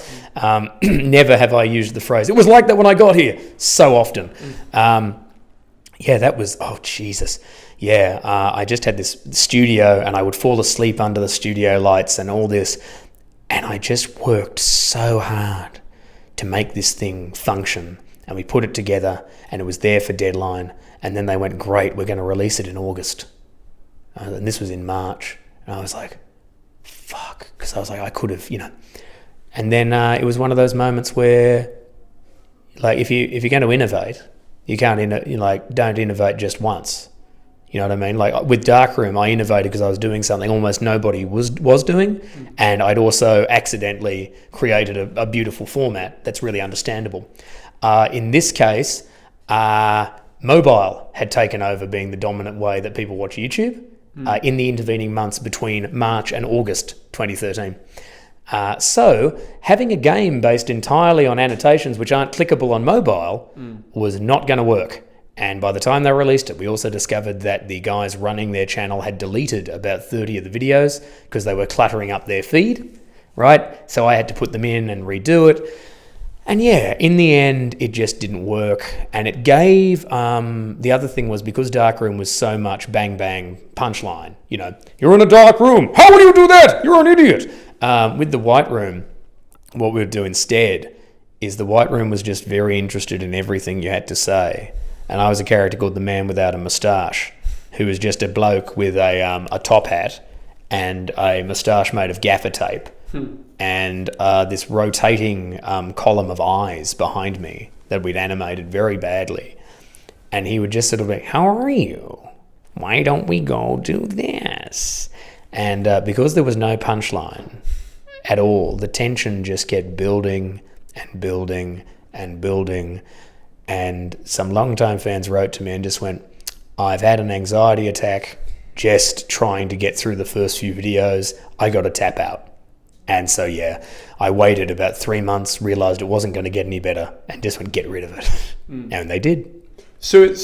Never have I used the phrase, it was like that when I got here, so often. That was, oh, Jesus. Yeah, I just had this studio, and I would fall asleep under the studio lights and all this, and I just worked so hard to make this thing function, and we put it together, and it was there for Deadline, and then they went, great, we're going to release it in August. And this was in March, and I was like, fuck, because I was like, I could have, And then it was one of those moments where, like, if you're going to innovate, you can't, don't innovate just once. You know what I mean? Like with Darkroom, I innovated because I was doing something almost nobody was doing, and I'd also accidentally created a beautiful format that's really understandable. In this case, mobile had taken over being the dominant way that people watch YouTube in the intervening months between March and August 2013. So having a game based entirely on annotations which aren't clickable on mobile was not going to work. And by the time they released it, we also discovered that the guys running their channel had deleted about 30 of the videos because they were cluttering up their feed, right? So I had to put them in and redo it. And yeah, in the end, it just didn't work. And it gave, the other thing was because Darkroom was so much bang, bang, punchline, you're in a dark room. How would you do that? You're an idiot. With the White Room, what we would do instead is the White Room was just very interested in everything you had to say. And I was a character called the Man Without a Moustache, who was just a bloke with a top hat and a moustache made of gaffer tape and this rotating column of eyes behind me that we'd animated very badly. And he would just sort of be, how are you? Why don't we go do this? And because there was no punchline at all, the tension just kept building and building and building. And some long-time fans wrote to me and just went, I've had an anxiety attack just trying to get through the first few videos. I got to tap out. And so, yeah, I waited about 3 months, realised it wasn't going to get any better, and just went, get rid of it. And they did. So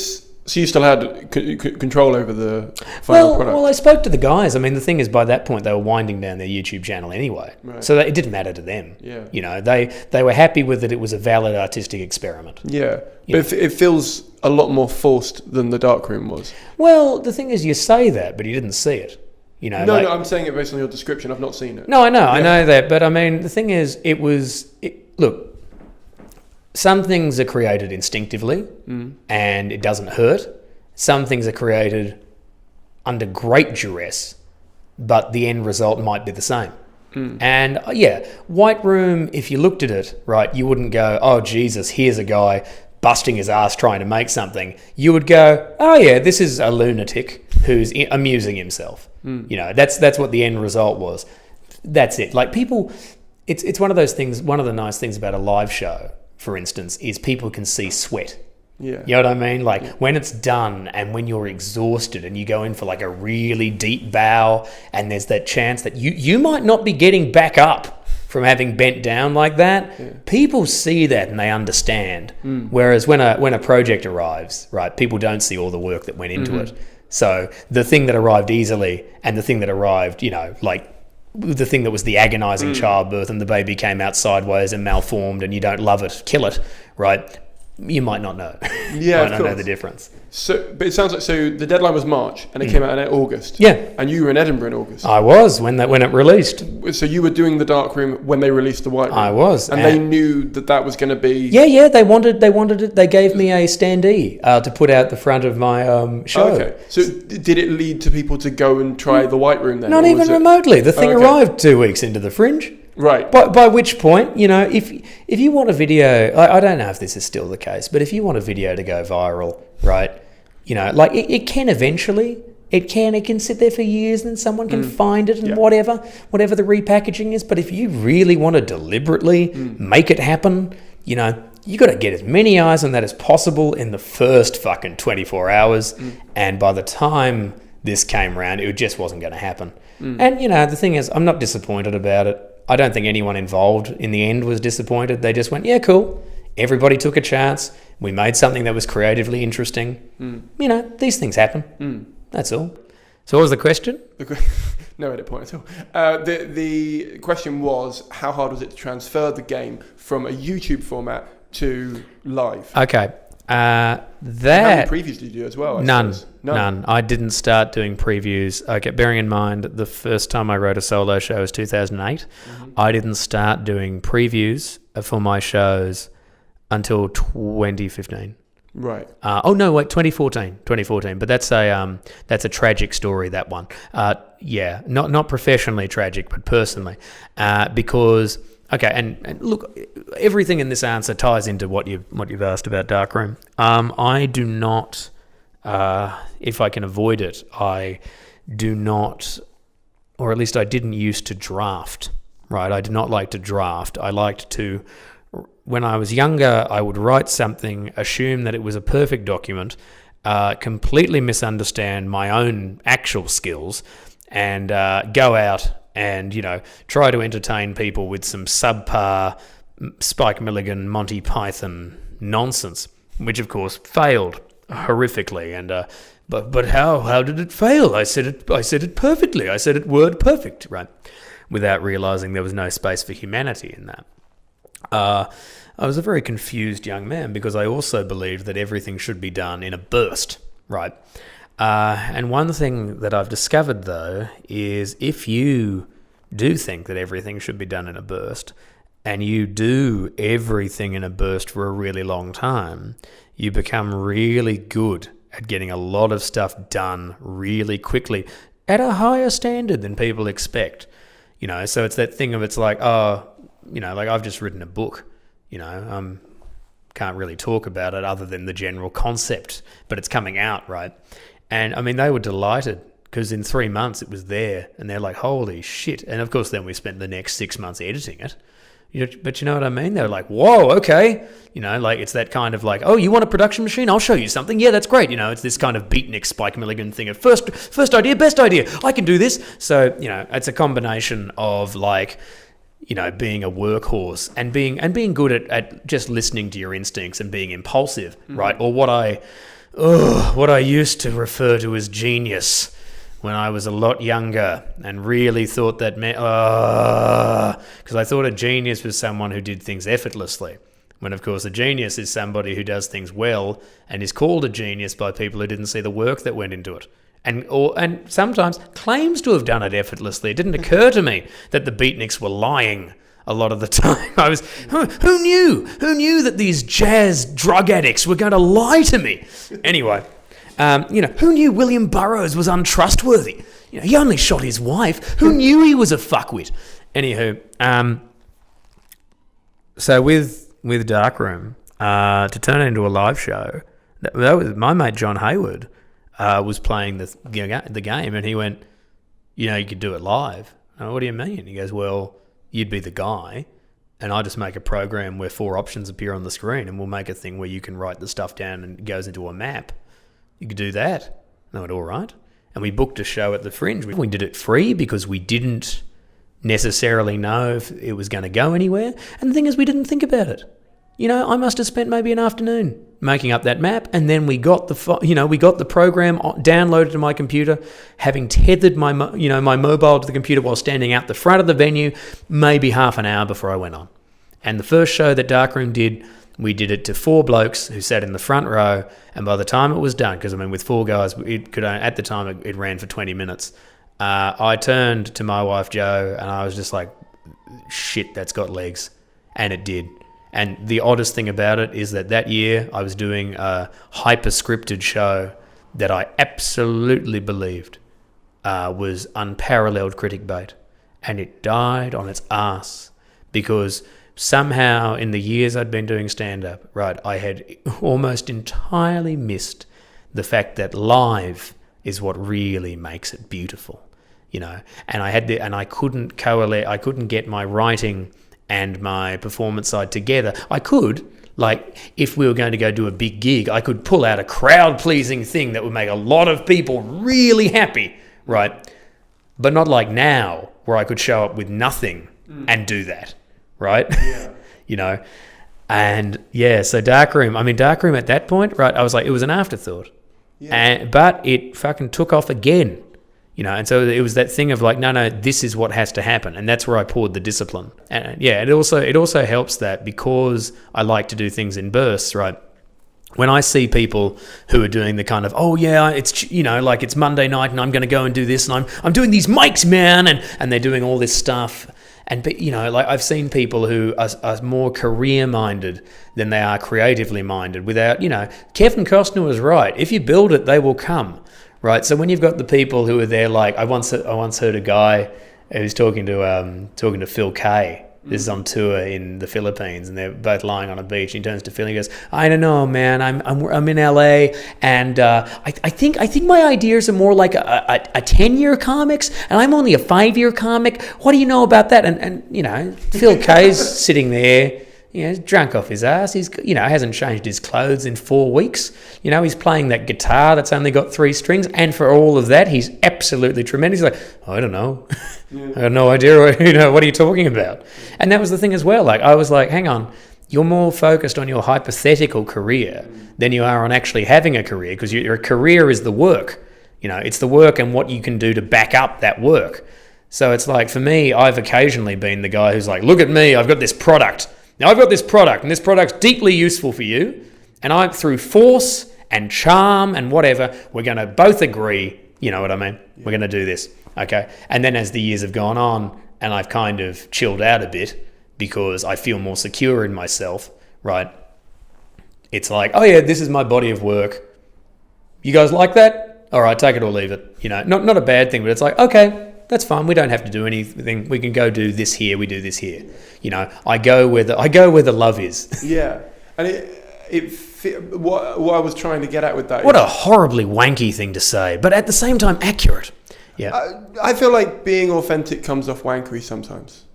you still had control over the final product? Well, I spoke to the guys. I mean, the thing is, by that point, they were winding down their YouTube channel anyway. Right. So it didn't matter to them. Yeah. They were happy with it. It was a valid artistic experiment. Yeah. But it feels a lot more forced than the Darkroom was. Well, the thing is, you say that, but you didn't see it. No, I'm saying it based on your description. I've not seen it. No, I know. Yeah. I know that. But, I mean, the thing is, look, some things are created instinctively and it doesn't hurt. Some things are created under great duress, but the end result might be the same. And White Room, if you looked at it, right, you wouldn't go, oh, Jesus, here's a guy busting his ass trying to make something. You would go, oh, yeah, this is a lunatic who's amusing himself. That's what the end result was. That's it. Like people, it's one of those things, one of the nice things about a live show, for instance, is people can see sweat. Yeah. You know what I mean? Like when it's done and when you're exhausted and you go in for like a really deep bow and there's that chance that you might not be getting back up from having bent down like that, people see that and they understand. Whereas when a project arrives, right, people don't see all the work that went into it. So the thing that arrived easily and the thing that arrived, like the thing that was the agonizing childbirth and the baby came out sideways and malformed and you don't love it, kill it, right? You might not know. Yeah, you might not know the difference. So, but it sounds like the deadline was March and it came out in August. Yeah, and you were in Edinburgh in August. I was when it released. So you were doing the Darkroom when they released the White Room. I was, and they knew that was going to be. Yeah. They wanted it. They gave me a standee to put out the front of my show. Okay. So did it lead to people to go and try the White Room then? Not even remotely. The thing arrived 2 weeks into the Fringe. Right. By which point, if you want a video, I don't know if this is still the case, but if you want a video to go viral, right, like it can eventually, it can sit there for years and then someone can find it and whatever the repackaging is. But if you really want to deliberately make it happen, you got to get as many eyes on that as possible in the first fucking 24 hours. And by the time this came around, it just wasn't going to happen. And, the thing is, I'm not disappointed about it. I don't think anyone involved in the end was disappointed. They just went, yeah, cool. Everybody took a chance. We made something that was creatively interesting. These things happen. That's all. So what was the question? No edit point at all. The question was, how hard was it to transfer the game from a YouTube format to live? Okay. How many previews did you do as well? None. I didn't start doing previews. Okay, bearing in mind the first time I wrote a solo show was 2008. I didn't start doing previews for my shows until 2015. Right. 2014. But that's a tragic story, that one. Not professionally tragic, but personally, because. Okay, and look, everything in this answer ties into what you've asked about Darkroom. I do not, if I can avoid it, I do not, or at least I didn't used to draft, right? I did not like to draft. I liked to, when I was younger, I would write something, assume that it was a perfect document, completely misunderstand my own actual skills, and go out and, try to entertain people with some subpar Spike Milligan, Monty Python nonsense, which of course failed horrifically. And but how did it fail? I said it perfectly. I said it word perfect, right? Without realizing there was no space for humanity in that. I was a very confused young man because I also believed that everything should be done in a burst, right? And one thing that I've discovered, though, is if you do think that everything should be done in a burst, and you do everything in a burst for a really long time, you become really good at getting a lot of stuff done really quickly at a higher standard than people expect. So it's that thing of it's like, like I've just written a book, can't really talk about it other than the general concept, but it's coming out, right? And I mean, they were delighted because in 3 months it was there and they're like, holy shit. And of course, then we spent the next 6 months editing it. But you know what I mean? They're like, whoa, okay. It's that kind of like, oh, you want a production machine? I'll show you something. Yeah, that's great. It's this kind of beatnik Spike Milligan thing of first idea, best idea. I can do this. So, it's a combination of like, being a workhorse and being good at just listening to your instincts and being impulsive, right? Or what I used to refer to as genius when I was a lot younger and really thought that because I thought a genius was someone who did things effortlessly, when of course a genius is somebody who does things well and is called a genius by people who didn't see the work that went into it. And sometimes claims to have done it effortlessly. It didn't occur to me that the beatniks were lying a lot of the time. I was, who knew? Who knew that these jazz drug addicts were going to lie to me? Anyway, who knew William Burroughs was untrustworthy? He only shot his wife. Who knew he was a fuckwit? Anywho, so with Darkroom, to turn it into a live show, that was my mate John Hayward. Was playing the game, and he went, you could do it live. What do you mean? He goes, well, you'd be the guy, and I just make a program where 4 options appear on the screen, and we'll make a thing where you can write the stuff down and it goes into a map. You could do that. I went, all right. And we booked a show at the Fringe. We did it free because we didn't necessarily know if it was going to go anywhere. And the thing is, we didn't think about it. I must have spent maybe an afternoon making up that map, and then we got the program downloaded to my computer, having tethered my mobile to the computer while standing out the front of the venue, maybe half an hour before I went on. And the first show that Darkroom did, we did it to 4 blokes who sat in the front row, and by the time it was done, because with 4 guys, at the time it ran for 20 minutes. I turned to my wife Jo, and I was just like, "Shit, that's got legs," and it did. And the oddest thing about it is that year I was doing a hyper-scripted show that I absolutely believed was unparalleled critic bait. and it died on its ass because somehow in the years I'd been doing stand-up, right, I had almost entirely missed the fact that live is what really makes it beautiful, you know. And I couldn't correlate. I couldn't get my writing and my performance side together. I could, like, if we were going to go do a big gig, I could pull out a crowd-pleasing thing that would make a lot of people really happy, right? But not like now, where I could show up with nothing and do that, right? Yeah. You know. And yeah, so Darkroom at that point, right, I was like, it was an afterthought. Yeah. But it fucking took off again, you know. And so it was that thing of like, no, this is what has to happen, and that's where I poured the discipline. And yeah, it also helps that because I like to do things in bursts, right? When I see people who are doing the kind of, oh yeah, it's, you know, like it's Monday night and I'm going to go and do this and I'm doing these mics, man, and they're doing all this stuff. And, you know, like I've seen people who are more career-minded than they are creatively minded without, you know, Kevin Costner was right. If you build it, they will come, right? So when you've got the people who are there, like I once heard a guy who's talking to Phil Caine. This is on tour in the Philippines, and they're both lying on a beach. He turns to Phil and he goes, "I don't know, man. I'm in LA, and I think my ideas are more like a 10-year comics, and I'm only a 5-year comic. What do you know about that?" And you know, Phil Kay's sitting there, you know, drunk off his ass. He's, you know, hasn't changed his clothes in 4 weeks. You know, he's playing that guitar that's only got 3 strings, and for all of that, he's absolutely tremendous. He's like, I don't know. Yeah. I have no idea. What are you talking about? And that was the thing as well. Like, I was like, hang on, you're more focused on your hypothetical career than you are on actually having a career, because your career is the work. You know, it's the work and what you can do to back up that work. So it's like, for me, I've occasionally been the guy who's like, look at me, I've got this product. Now I've got this product, and this product's deeply useful for you, and I'm through force and charm and whatever, we're going to both agree, you know what I mean? Yeah. We're going to do this, okay? And then as the years have gone on, and I've kind of chilled out a bit because I feel more secure in myself, right? It's like, oh yeah, this is my body of work. You guys like that? All right, take it or leave it. You know, not a bad thing, but it's like, okay, that's fine. We don't have to do anything. We can go do this here. We do this here. You know, I go where the love is. Yeah, and what I was trying to get at with that. What a horribly wanky thing to say, but at the same time accurate. Yeah, I feel like being authentic comes off wankery sometimes.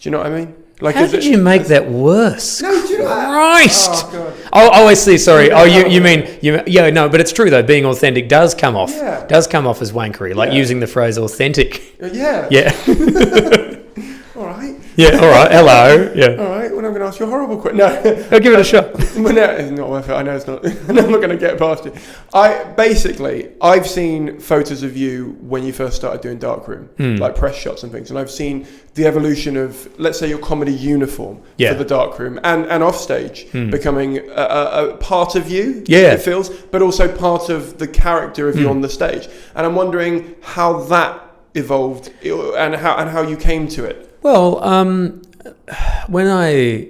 Do you know what I mean? Like, how did you make that worse? No, do you know that? Christ! Oh, God. Oh, I see. Sorry. Oh, you mean yeah? No, but it's true though. Being authentic does come off. Yeah. Does come off as wankery, like using the phrase authentic. Yeah. Yeah. All right. Yeah. All right. Hello. Yeah. All right. Well, I'm going to ask you a horrible question. No, I'll give it a shot. Well, no, it's not worth it. I know it's not. I'm not going to get past it. I've seen photos of you when you first started doing Darkroom, like press shots and things, and I've seen the evolution of, let's say, your comedy uniform for the Darkroom and off stage becoming a part of you. Yeah, it feels, but also part of the character of you on the stage. And I'm wondering how that evolved and how you came to it. Well, when I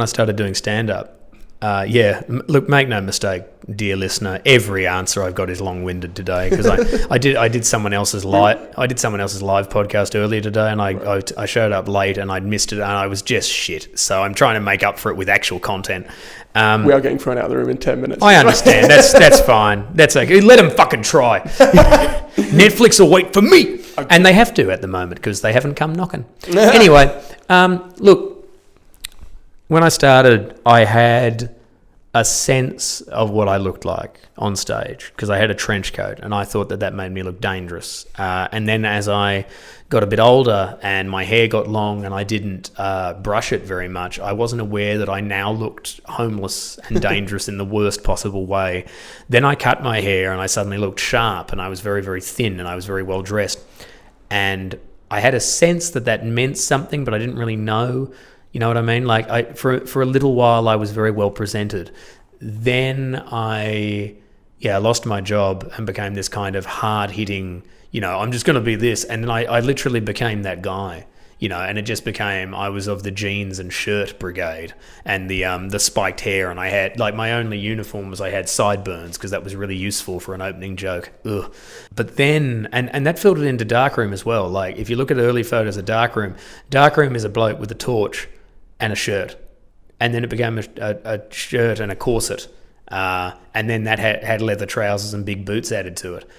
started doing stand-up, look, make no mistake, dear listener, every answer I've got is long-winded today because I did someone else's live podcast earlier today, and I showed up late and I'd missed it and I was just shit. So I'm trying to make up for it with actual content. We are getting thrown out of the room in 10 minutes. I understand. That's fine. That's okay. Let them fucking try. Netflix will wait for me. Okay. And they have to at the moment because they haven't come knocking. Anyway, look, when I started, I had a sense of what I looked like on stage because I had a trench coat and I thought that made me look dangerous. And then as I got a bit older and my hair got long and I didn't brush it very much, I wasn't aware that I now looked homeless and dangerous in the worst possible way. Then I cut my hair and I suddenly looked sharp and I was very, very thin and I was very well dressed. And I had a sense that meant something, but I didn't really know. You know what I mean? Like for a little while, I was very well presented. Then I lost my job and became this kind of hard-hitting, you know, I'm just going to be this. And then I literally became that guy. and it just became, I was of the jeans and shirt brigade and the spiked hair, and I had, like, my only uniform was I had sideburns because that was really useful for an opening joke. Ugh. But then, and that filtered into Darkroom as well. Like, if you look at early photos of Darkroom is a bloke with a torch and a shirt. And then it became a shirt and a corset. And then that had leather trousers and big boots added to it.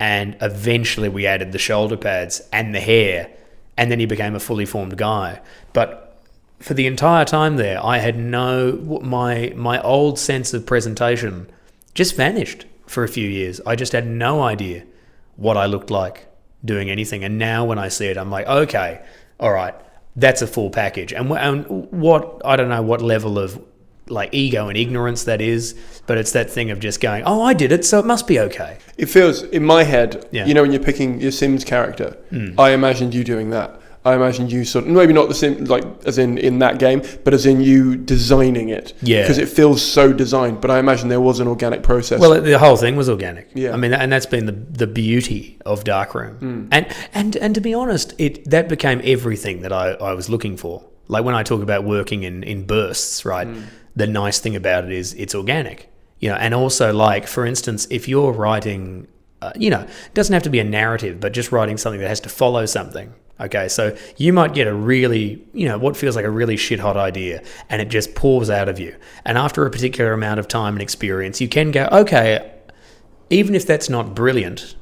And eventually we added the shoulder pads and the hair, and then he became a fully formed guy. But for the entire time there, I had my old sense of presentation just vanished for a few years. I just had no idea what I looked like doing anything. And now when I see it, I'm like, okay, all right, that's a full package. And what, I don't know what level of like ego and ignorance that is, but it's that thing of just going, oh, I did it, so it must be okay. It feels, in my head, when you're picking your Sims character, I imagined you doing that. I imagined you sort of, maybe not the Sim, like as in that game, but as in you designing it. Yeah. Because it feels so designed, but I imagine there was an organic process. Well, the whole thing was organic. Yeah. I mean, and that's been the beauty of Darkroom. And to be honest, that became everything that I was looking for. Like when I talk about working in bursts, right? The nice thing about it is it's organic, and also, like, for instance, if you're writing, it doesn't have to be a narrative, but just writing something that has to follow something. Okay, so you might get a really, what feels like a really shit hot idea, and it just pours out of you. And after a particular amount of time and experience, you can go, okay, even if that's not brilliant,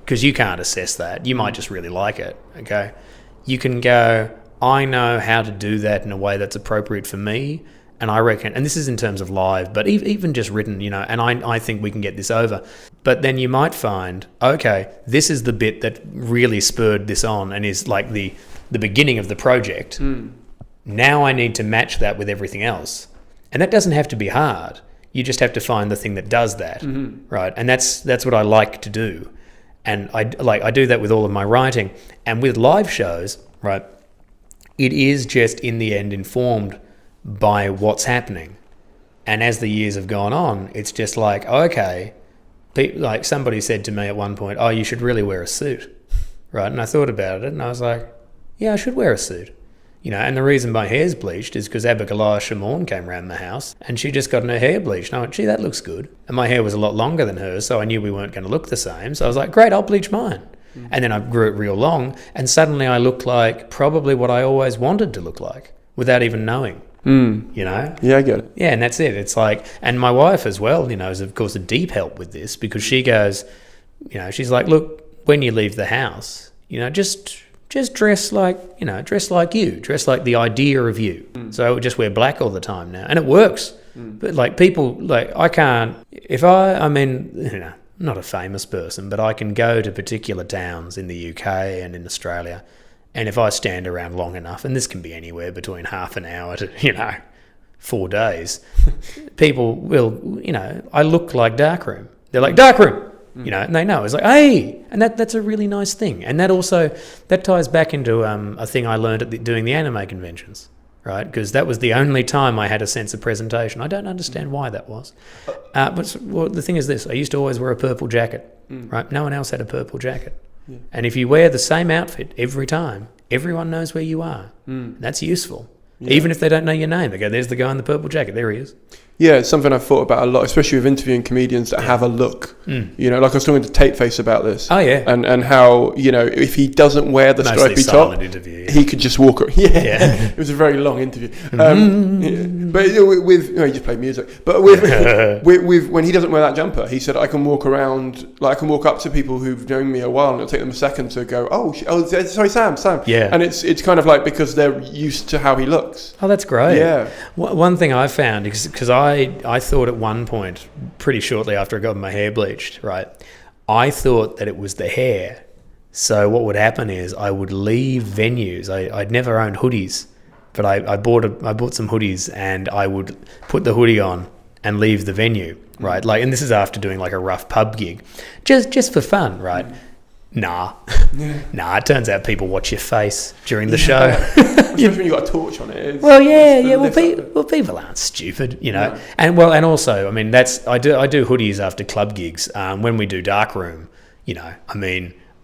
because you can't assess that, you might just really like it, okay? You can go, I know how to do that in a way that's appropriate for me. And I reckon, and this is in terms of live, but even just written, and I think we can get this over. But then you might find, okay, this is the bit that really spurred this on and is like the beginning of the project. Now I need to match that with everything else. And that doesn't have to be hard. You just have to find the thing that does that, right? And that's what I like to do. And I do that with all of my writing. And with live shows, right, it is just in the end informed by what's happening. And as the years have gone on, it's just like, okay, like somebody said to me at one point, oh, you should really wear a suit, right? And I thought about it and I was like, yeah, I should wear a suit. And the reason my hair's bleached is because Abigail Shimon came round the house and she just gotten her hair bleached. And I went, gee, that looks good. And my hair was a lot longer than hers, so I knew we weren't going to look the same. So I was like, great, I'll bleach mine. And then I grew it real long and suddenly I looked like probably what I always wanted to look like without even knowing. Yeah, I get it. Yeah, and that's it. It's like, and my wife as well, is of course a deep help with this because she goes, she's like, look, when you leave the house, just dress like you, dress like the idea of you. So I would just wear black all the time now, and it works. But like people, like I can't, I'm not a famous person, but I can go to particular towns in the UK and in Australia. And if I stand around long enough, and this can be anywhere between half an hour to, 4 days, people will, I look like Darkroom. They're like, Darkroom, and they know. It's like, hey, and that's a really nice thing. And that ties back into a thing I learned doing the anime conventions, right? Because that was the only time I had a sense of presentation. I don't understand why that was. But the thing is this, I used to always wear a purple jacket, right? No one else had a purple jacket. Yeah. And if you wear the same outfit every time, everyone knows where you are. That's useful. Yeah. Even if they don't know your name, they go, there's the guy in the purple jacket. There he is. Yeah, it's something I've thought about a lot, especially with interviewing comedians that have a look. Like I was talking to Tapeface about this. Oh, yeah. And how, if he doesn't wear the stripy top, interview, he could just walk around. Yeah. It was a very long interview. But he just played music. But with when he doesn't wear that jumper, he said, I can walk around, like I can walk up to people who've known me a while and it'll take them a second to go, sorry, Sam. Yeah. And it's kind of like because they're used to how he looks. Oh, that's great. Yeah. One thing I found, because I thought at one point, pretty shortly after I got my hair bleached, right, I thought that it was the hair. So what would happen is I would leave venues. I'd never owned hoodies, but I bought some hoodies and I would put the hoodie on and leave the venue, right? Like, and this is after doing like a rough pub gig, just for fun, right? Nah. It turns out people watch your face during the show. Especially when you got a torch on it. People aren't stupid, No. And also, I do hoodies after club gigs. When we do Darkroom,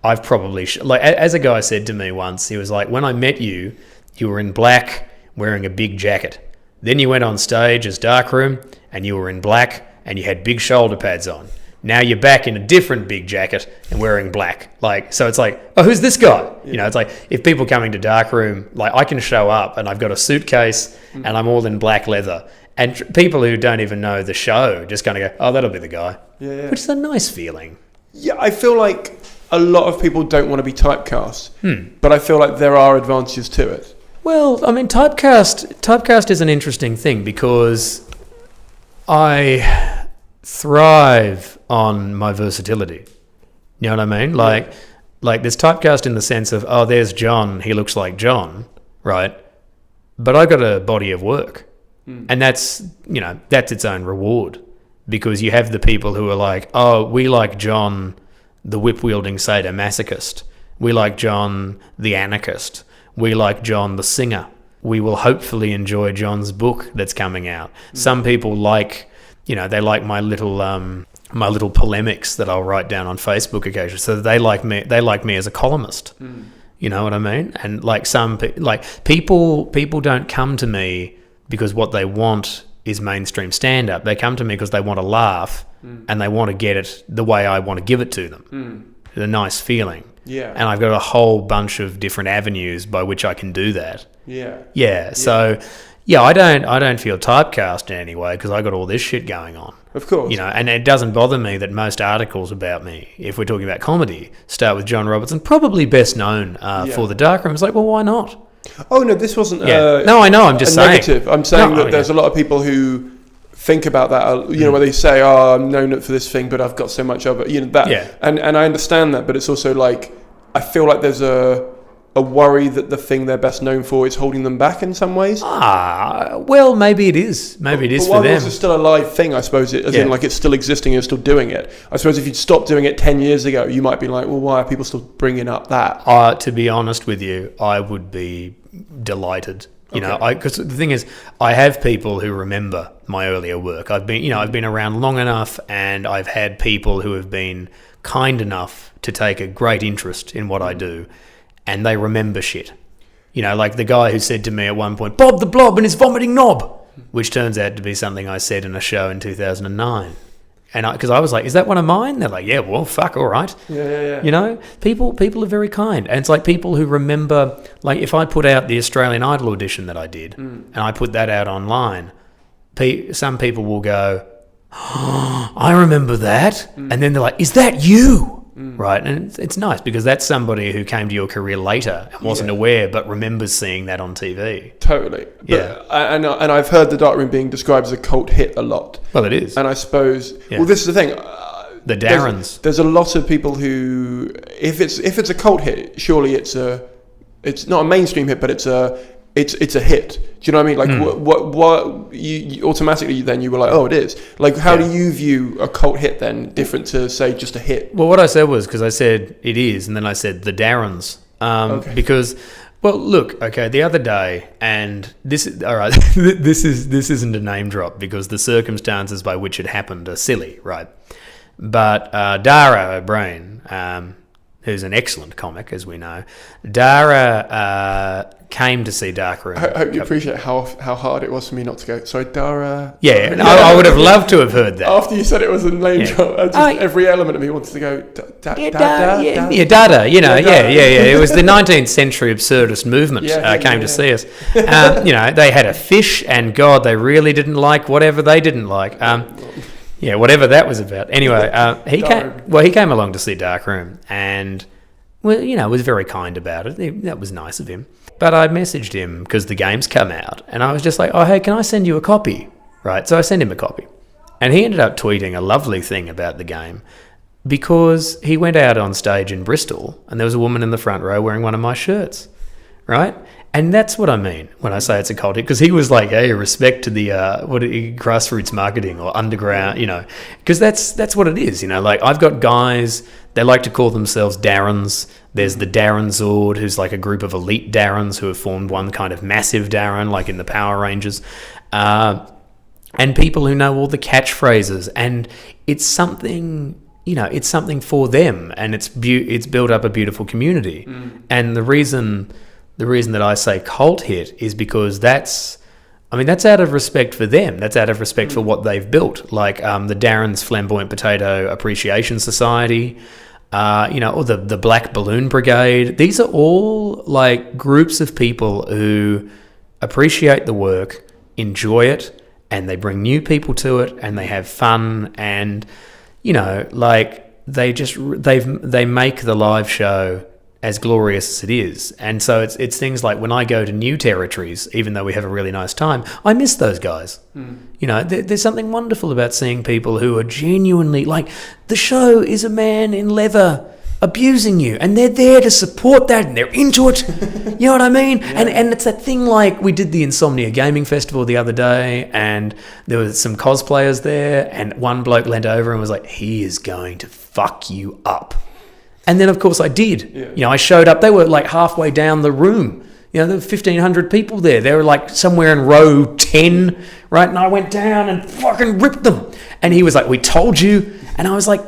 I've probably as a guy said to me once, he was like, when I met you, you were in black wearing a big jacket. Then you went on stage as Darkroom and you were in black and you had big shoulder pads on. Now you're back in a different big jacket and wearing black. Like, so it's like, oh, who's this guy? Yeah. You know, it's like if people coming to Darkroom, like I can show up and I've got a suitcase and I'm all in black leather. And people who don't even know the show just kind of go, oh, that'll be the guy. Yeah. Which is a nice feeling. Yeah, I feel like a lot of people don't want to be typecast, but I feel like there are advantages to it. Well, I mean, typecast is an interesting thing because I thrive on my versatility. You know what I mean? Like there's typecast in the sense of, oh, there's John, he looks like John, right? But I got a body of work. And that's its own reward, because you have the people who are like, oh, we like John, the whip-wielding sadomasochist. We like John, the anarchist. We like John, the singer. We will hopefully enjoy John's book that's coming out. Some people like, they like my little polemics that I'll write down on Facebook occasionally. So they like me as a columnist. You know what I mean? And like people don't come to me because what they want is mainstream stand-up. They come to me because they want to laugh and they want to get it the way I want to give it to them. A nice feeling. Yeah. And I've got a whole bunch of different avenues by which I can do that. Yeah. So, I don't feel typecast in any way because I got all this shit going on. Of course. And it doesn't bother me that most articles about me, if we're talking about comedy, start with John Robertson, probably best known for The Darkroom. It's like, well, why not? Oh, no, this wasn't no, I know, I'm just saying. Negative. I'm saying that there's a lot of people who think about that, where they say, oh, I'm known for this thing, but I've got so much of it, that. Yeah. And I understand that, but it's also like, I feel like there's a worry that the thing they're best known for is holding them back in some ways. Well, maybe it is. Maybe it is for them. It's still a live thing, I suppose, in like it's still existing and you're still doing it. I suppose if you'd stopped doing it 10 years ago, you might be like, well, why are people still bringing up that? To be honest with you, I would be delighted. Because the thing is, I have people who remember my earlier work. I've been around long enough, and I've had people who have been kind enough to take a great interest in what I do, and they remember shit. Like the guy who said to me at one point, Bob the Blob and his vomiting knob, which turns out to be something I said in a show in 2009. And because I was like, is that one of mine? They're like, yeah, well, fuck, all right. Yeah. People are very kind. And it's like people who remember, like if I put out the Australian Idol audition that I did, and I put that out online, some people will go, oh, I remember that. And then they're like, is that you? Right? And it's nice because that's somebody who came to your career later and wasn't aware but remembers seeing that on TV. Totally. And I've heard The Darkroom being described as a cult hit a lot. Well, it is. And I suppose, well, this is the thing. The Darrens. There's a lot of people who, if it's a cult hit, surely it's not a mainstream hit, but it's a hit. Do you know what I mean? Like what you automatically then you were like, oh, it is. Like how do you view a cult hit then, different to say just a hit? Well, what I said was, because I said it is, and then I said the Darrens, because. Well, look, okay, the other day, and this is all right. this isn't a name drop because the circumstances by which it happened are silly, right? But Dara O'Brien, who's an excellent comic, as we know, Dara came to see Darkroom. I hope you appreciate how hard it was for me not to go, sorry, Dara. Yeah, I would have loved to have heard that. After you said it was a name drop, every element of me wanted to go, Dada. Dada, It was the 19th century absurdist movement came to see us. They had a fish, and God, they really didn't like whatever they didn't like. Whatever that was about. Anyway, he came along to see Darkroom, and was very kind about it. That was nice of him. But I messaged him because the game's come out, and I was just like, oh, hey, can I send you a copy? Right, so I sent him a copy. And he ended up tweeting a lovely thing about the game because he went out on stage in Bristol, and there was a woman in the front row wearing one of my shirts, right? And that's what I mean when I say it's a cult hit, because he was like, hey, respect to the grassroots marketing or underground, because that's what it is, like I've got guys, they like to call themselves Darrens. There's the Darren Zord, who's like a group of elite Darrens who have formed one kind of massive Darren, like in the Power Rangers, and people who know all the catchphrases, and it's something it's something for them, and it's built up a beautiful community. And the reason that I say cult hit is because that's out of respect for them. That's out of respect for what they've built, like the Darren's Flamboyant Potato Appreciation Society, or the Black Balloon Brigade. These are all like groups of people who appreciate the work, enjoy it, and they bring new people to it, and they have fun, and they make the live show as glorious as it is. And so it's things like when I go to new territories, even though we have a really nice time, I miss those guys. There's something wonderful about seeing people who are genuinely like, the show is a man in leather abusing you, and they're there to support that, and they're into it. You know what I mean? Yeah. And it's that thing, like we did the Insomnia Gaming Festival the other day, and there was some cosplayers there, and one bloke leant over and was like, he is going to fuck you up. And then, of course, I did. Yeah. I showed up. They were like halfway down the room. There were 1,500 people there. They were like somewhere in row 10, right? And I went down and fucking ripped them. And he was like, we told you. And I was like,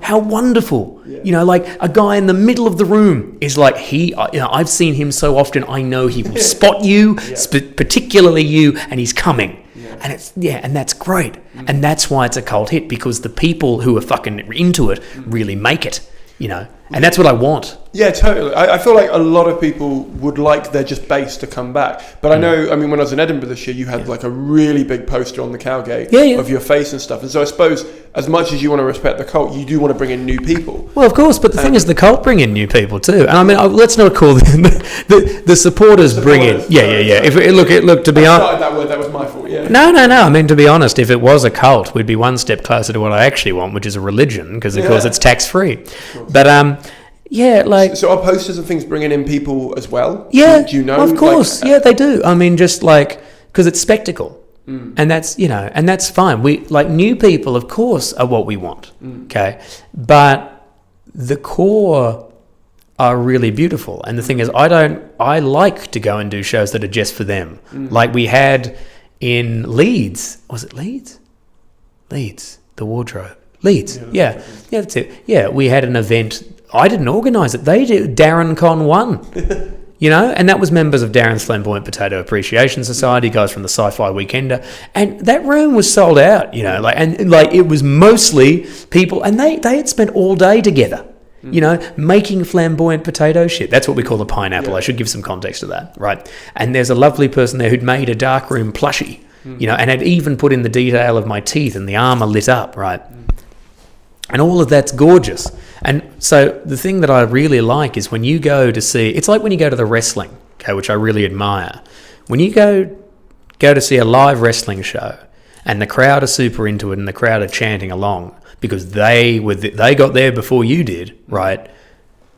how wonderful. Yeah. Like a guy in the middle of the room is like, I've seen him so often. I know he will spot you, particularly you, and he's coming. Yeah. And and that's great. And that's why it's a cult hit, because the people who are fucking into it really make it. And that's what I want. Yeah, totally. I feel like a lot of people would like their just base to come back. But I know, when I was in Edinburgh this year, you had like a really big poster on the Cowgate of your face and stuff. And so I suppose as much as you want to respect the cult, you do want to bring in new people. Well, of course. But the thing is, the cult bring in new people too. And let's not call the supporters bring in. Yeah. If look, to be honest, that word, that was my fault. Yeah. No. To be honest, if it was a cult, we'd be one step closer to what I actually want, which is a religion, because of course it's tax free. But So are posters and things bringing in people as well? Yeah. Do you know? Of course. They do. Just like, because it's spectacle. And that's, and that's fine. We like new people, of course, are what we want. Okay. But the core are really beautiful. And the thing is, I like to go and do shows that are just for them. Like we had in Leeds. Was it Leeds? Leeds, the wardrobe. Leeds. Yeah, that's it. Yeah, we had an event. I didn't organise it. They did. Darren Con won. And that was members of Darren's Flamboyant Potato Appreciation Society, guys from the Sci-Fi Weekender, and that room was sold out. It was mostly people, and they had spent all day together. Making flamboyant potato shit. That's what we call a pineapple. Yeah. I should give some context to that, right? And there's a lovely person there who'd made a darkroom plushie, and had even put in the detail of my teeth and the armour lit up, right? And all of that's gorgeous. And so the thing that I really like is when you go to see, it's like when you go to the wrestling, okay, which I really admire. When you go to see a live wrestling show and the crowd are super into it and the crowd are chanting along because they got there before you did, right?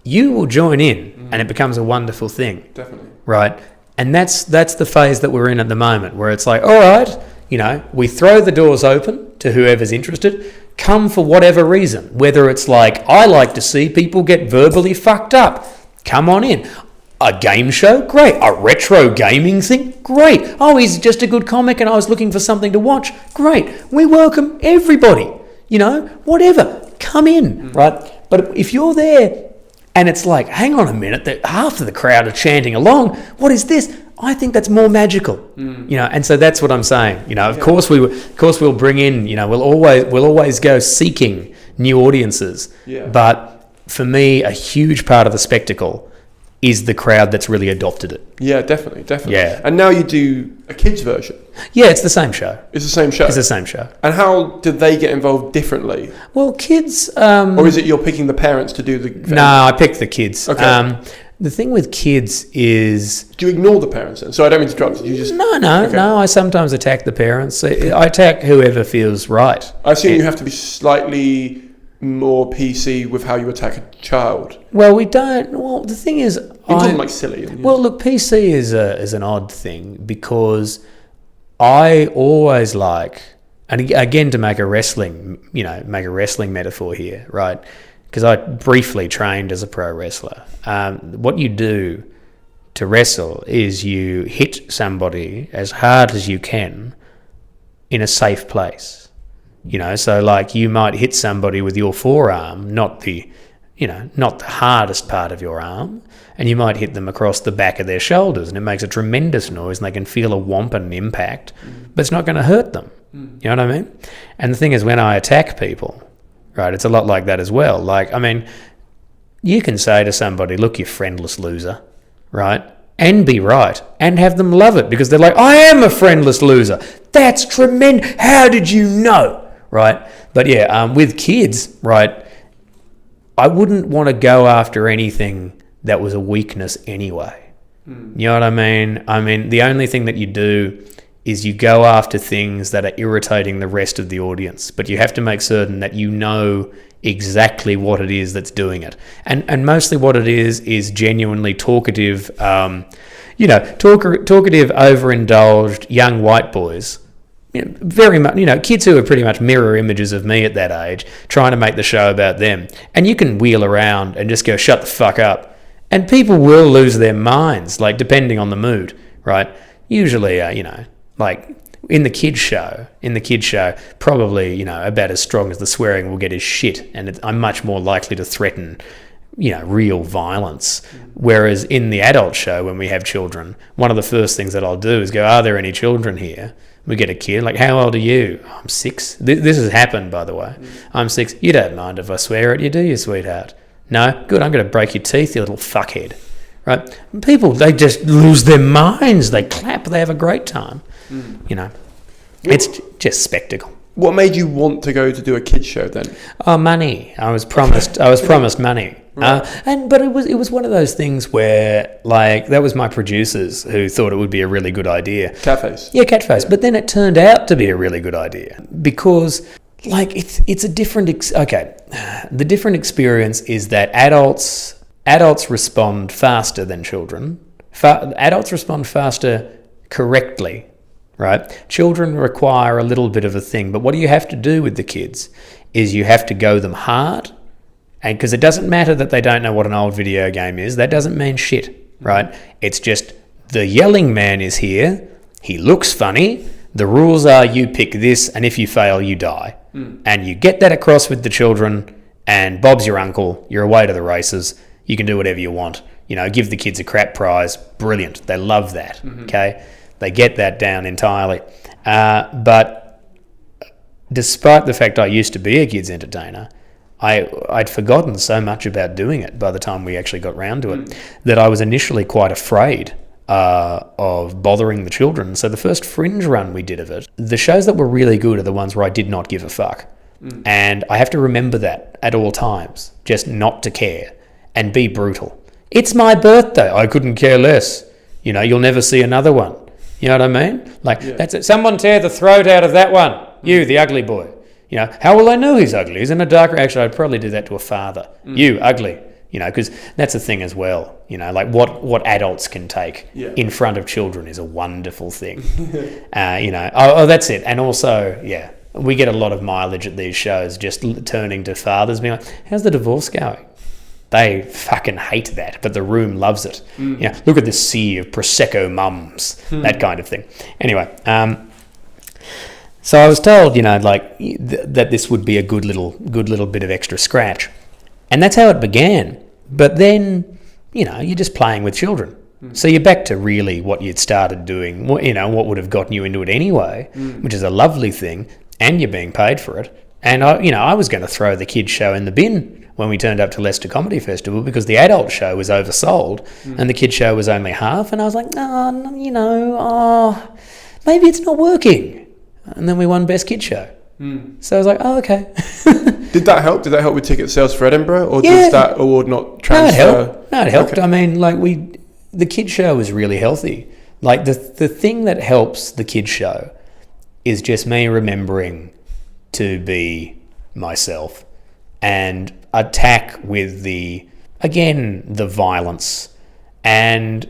You will join in and it becomes a wonderful thing. Definitely. Right? And that's the phase that we're in at the moment, where it's like, all right, we throw the doors open to whoever's interested. Come for whatever reason, whether it's like, I like to see people get verbally fucked up. Come on in. A game show? Great. A retro gaming thing? Great. Oh, he's just a good comic and I was looking for something to watch? Great. We welcome everybody. Whatever. Come in, right? But if you're there and it's like, hang on a minute, half of the crowd are chanting along. What is this? I think that's more magical, and so that's what I'm saying. Of course we'll bring in, we'll always go seeking new audiences. Yeah. But for me, a huge part of the spectacle is the crowd that's really adopted it. Yeah, definitely. Yeah. And now you do a kids version. Yeah, it's the same show. It's the same show? It's the same show. And how did they get involved differently? Well, kids... or is it you're picking the parents to do the... No, I picked the kids. Okay. The thing with kids is... Do you ignore the parents then? So I don't mean to interrupt. You just... No. I sometimes attack the parents. I attack whoever feels right. I assume you have to be slightly more PC with how you attack a child. Well, we don't... Well, the thing is... You're talking like silly. Well, look, PC is an odd thing because I always like... And again, to make a wrestling metaphor here, right? Because I briefly trained as a pro wrestler. What you do to wrestle is you hit somebody as hard as you can in a safe place. So like you might hit somebody with your forearm, not the hardest part of your arm, and you might hit them across the back of their shoulders, and it makes a tremendous noise, and they can feel a whomping impact, but it's not going to hurt them. You know what I mean? And the thing is, when I attack people, right, it's a lot like that as well. Like, I mean, you can say to somebody, look, you friendless loser, right? And be right, and have them love it, because they're like, I am a friendless loser. That's tremendous. How did you know? Right? But yeah, with kids, right, I wouldn't want to go after anything that was a weakness anyway. You know what I mean? I mean, the only thing that you do is you go after things that are irritating the rest of the audience, but you have to make certain that you know exactly what it is that's doing it. And mostly what it is genuinely talkative, talkative, overindulged young white boys. Very much, kids who are pretty much mirror images of me at that age, trying to make the show about them. And you can wheel around and just go, shut the fuck up. And people will lose their minds, like, depending on the mood, right? Usually, like, in the kids show, probably, about as strong as the swearing will get is shit. And I'm much more likely to threaten, real violence. Whereas in the adult show, when we have children, one of the first things that I'll do is go, are there any children here? We get a kid, like, how old are you? Oh, I'm 6. This has happened, by the way. I'm 6. You don't mind if I swear at you, do you, sweetheart? No? Good, I'm going to break your teeth, you little fuckhead. Right? People, they just lose their minds. They clap. They have a great time. It's just spectacle. What made you want to go to do a kids show then? Oh, money. I was promised money. Right. But it was one of those things where, like, that was my producers who thought it would be a really good idea. Catface. Yeah, Catface. Yeah. But then it turned out to be a really good idea because, like, it's a different. The different experience is that adults respond faster than children. Adults respond faster correctly. Right? Children require a little bit of a thing, but what do you have to do with the kids is you have to go them hard, and because it doesn't matter that they don't know what an old video game is, that doesn't mean shit, right? It's just the yelling man is here, he looks funny, the rules are you pick this, and if you fail, you die. And you get that across with the children, and Bob's your uncle, you're away to the races, you can do whatever you want. Give the kids a crap prize, brilliant, they love that, okay? They get that down entirely. But despite the fact I used to be a kids entertainer, I'd forgotten so much about doing it by the time we actually got round to it that I was initially quite afraid of bothering the children. So the first Fringe run we did of it, the shows that were really good are the ones where I did not give a fuck. And I have to remember that at all times, just not to care and be brutal. It's my birthday. I couldn't care less. You'll never see another one. You know what I mean? Like, That's it. Someone tear the throat out of that one. You, the ugly boy. How will I know he's ugly? He's in a darker... Actually, I'd probably do that to a father. You, ugly. Because that's the thing as well. Like what adults can take in front of children is a wonderful thing. That's it. And also, we get a lot of mileage at these shows just turning to fathers being like, how's the divorce going? They fucking hate that, but the room loves it. Look at this sea of Prosecco mums, that kind of thing. Anyway, so I was told, that this would be a good little bit of extra scratch, and that's how it began. But then, you're just playing with children, so you're back to really what you'd started doing. What would have gotten you into it anyway, which is a lovely thing, and you're being paid for it. And I was going to throw the kids show in the bin when we turned up to Leicester Comedy Festival because the adult show was oversold and the kids show was only half. And I was like, maybe it's not working. And then we won Best Kid Show. So I was like, oh, okay. Did that help? Did that help with ticket sales for Edinburgh? Or does that award not transfer? No, it helped. Okay. I mean, the kid show was really healthy. Like, the thing that helps the kid show is just me remembering to be myself and attack with the violence and,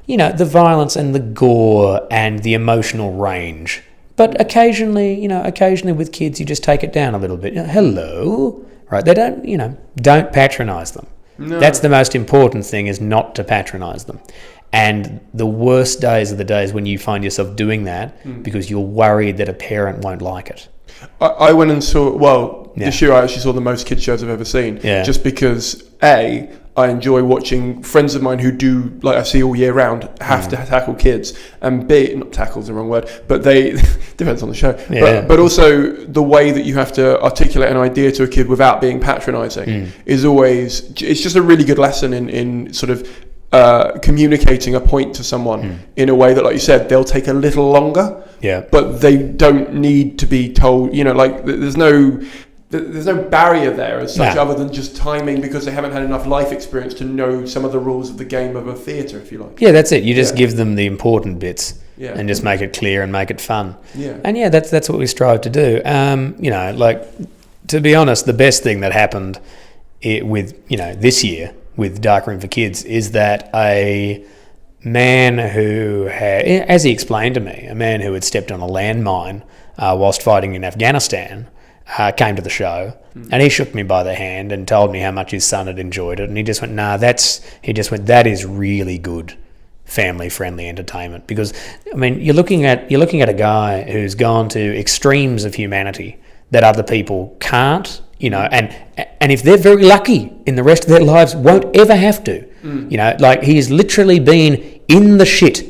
the violence and the gore and the emotional range. But occasionally with kids, you just take it down a little bit. Hello, right? They don't patronise them. No. That's the most important thing, is not to patronise them. And the worst days are the days when you find yourself doing that because you're worried that a parent won't like it. I went and saw, Yeah. this year I actually saw the most kids shows I've ever seen. Yeah. Just because, I enjoy watching friends of mine who do, like I see all year round, have to tackle kids. And B, not tackle's the wrong word, but they, depends on the show. Yeah. But also the way that you have to articulate an idea to a kid without being patronising is always, it's just a really good lesson in sort of communicating a point to someone in a way that, like you said, they'll take a little longer. Yeah. But they don't need to be told, like there's no barrier there as such, other than just timing, because they haven't had enough life experience to know some of the rules of the game of a theatre, if you like. Yeah, that's it. You just give them the important bits and just make it clear and make it fun. Yeah. And that's what we strive to do. To be honest, the best thing that happened with this year with Dark Room for Kids is that a man who had, as he explained to me, a man who had stepped on a landmine whilst fighting in Afghanistan, came to the show, and he shook me by the hand and told me how much his son had enjoyed it, and he just went, that is really good family-friendly entertainment, because you're looking at a guy who's gone to extremes of humanity that other people can't, and if they're very lucky in the rest of their lives, won't ever have to, he's literally been in the shit,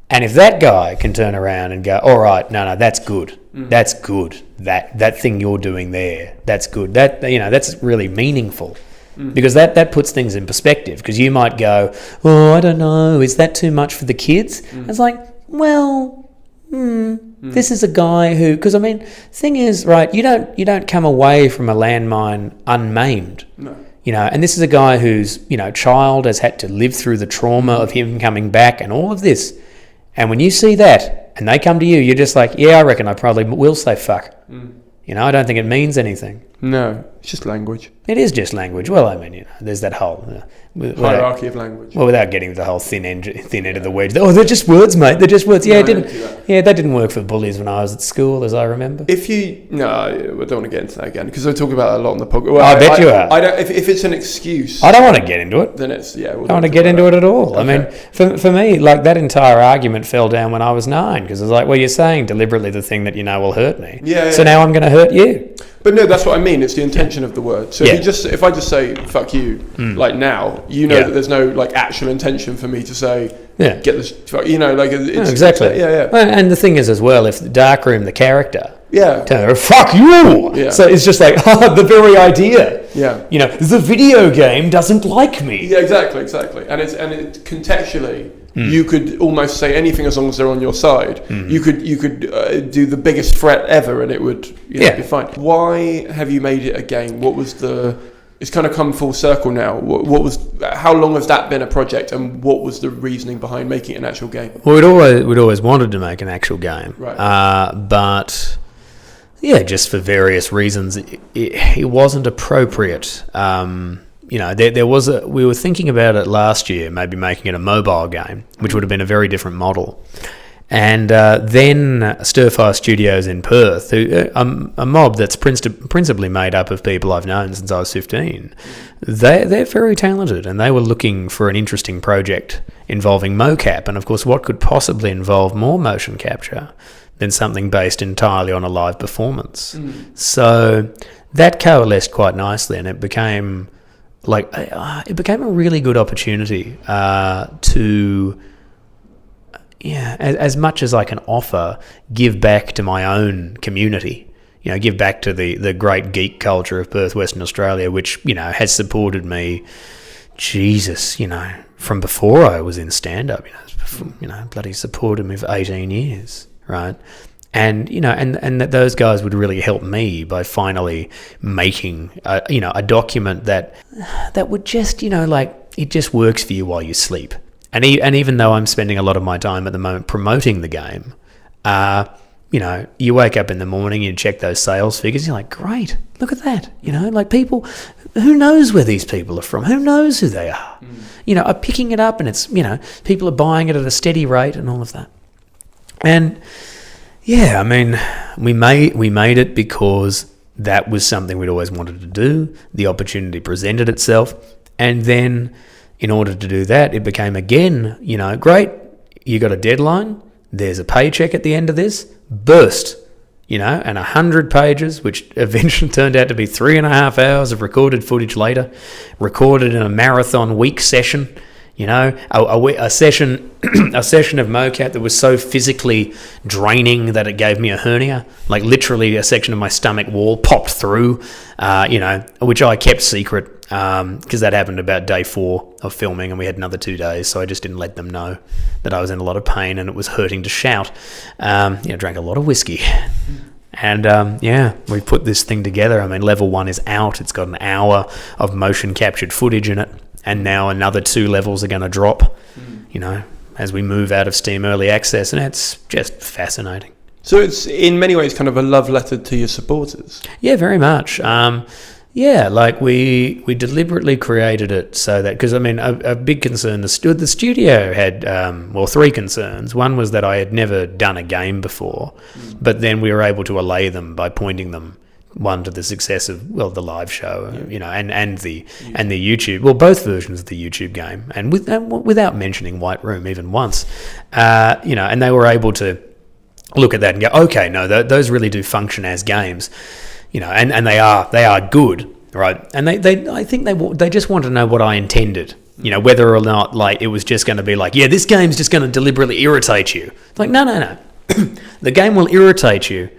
and if that guy can turn around and go, all right, no, that's good. That's good. That thing you're doing there, that's good. That's really meaningful, because that puts things in perspective. Because you might go, oh, I don't know, is that too much for the kids? It's like, well, this is a guy who, because thing is, right, you don't come away from a landmine unmaimed. No. And this is a guy whose child has had to live through the trauma of him coming back and all of this. And when you see that and they come to you, you're just like, yeah, I reckon I probably will say fuck. I don't think it means anything. No, it's just language. It is just language. Well, there's that whole hierarchy of language. Well, without getting to the whole thin end of the wedge. Oh, they're just words, mate. They're just words. Yeah, that didn't work for bullies when I was at school, as I remember. I don't want to get into that again, because I talk about it a lot on the podcast. Well, I bet you are. I don't. If it's an excuse, I don't want to get into it. Then it's I don't want to get into it at all. Okay. For me, that entire argument fell down when I was 9, because I was like, well, you're saying deliberately the thing that will hurt me. Yeah. So now I'm going to hurt you. But no, that's what I mean. It's the intention of the word. So if I just say fuck you, now, that there's no actual intention for me to say get this fuck, it's exactly. And the thing is as well, if the Darkroom, the character, fuck you. So it's just like the very idea. The video game doesn't like me. Yeah, exactly. And it contextually. You could almost say anything as long as they're on your side. You could do the biggest threat ever, and it would be fine. Why have you made it a game? What was it's kind of come full circle now. How long has that been a project, and what was the reasoning behind making it an actual game? Well, we'd always wanted to make an actual game, right? But just for various reasons, it wasn't appropriate. There was we were thinking about it last year, maybe making it a mobile game, which would have been a very different model. And then Stirfire Studios in Perth, who a mob that's principally made up of people I've known since I was 15, they're very talented, and they were looking for an interesting project involving mocap. And of course, what could possibly involve more motion capture than something based entirely on a live performance? So that coalesced quite nicely, and it became a really good opportunity to, as much as I can offer, give back to my own community. Give back to the great geek culture of Perth, Western Australia, which has supported me. Jesus, from before I was in stand-up, bloody supported me for 18 years, right? And and that those guys would really help me by finally making a document that would just it just works for you while you sleep. And even though I'm spending a lot of my time at the moment promoting the game, you wake up in the morning, you check those sales figures, you're like, great, look at that. People, who knows where these people are from? Who knows who they are? Are picking it up, and it's people are buying it at a steady rate and all of that. And yeah, we made it because that was something we'd always wanted to do. The opportunity presented itself, and then in order to do that, it became again, great. You got a deadline. There's a paycheck at the end of this. Burst. and 100 pages, which eventually turned out to be 3.5 hours of recorded footage later, recorded in a marathon week session, a session a session of mocap that was so physically draining that it gave me a hernia, like literally a section of my stomach wall popped through, which I kept secret because that happened about day 4 of filming, and we had another 2 days, so I just didn't let them know that I was in a lot of pain and it was hurting to shout. Drank a lot of whiskey. And we put this thing together. I mean, level 1 is out. It's got an hour of motion captured footage in it. And now another 2 levels are going to drop, as we move out of Steam Early Access. And it's just fascinating. So it's in many ways kind of a love letter to your supporters. Yeah, very much. We deliberately created it so that, because a big concern, the studio had 3 concerns. One was that I had never done a game before, but then we were able to allay them by pointing them, one, to the success of the live show, and the YouTube, both versions of the YouTube game, and without mentioning White Room even once, and they were able to look at that and go, okay, no, those really do function as games. And they are good, right? And I think they just want to know what I intended, whether or not it was just going to be this game's just going to deliberately irritate you. No. The game will irritate you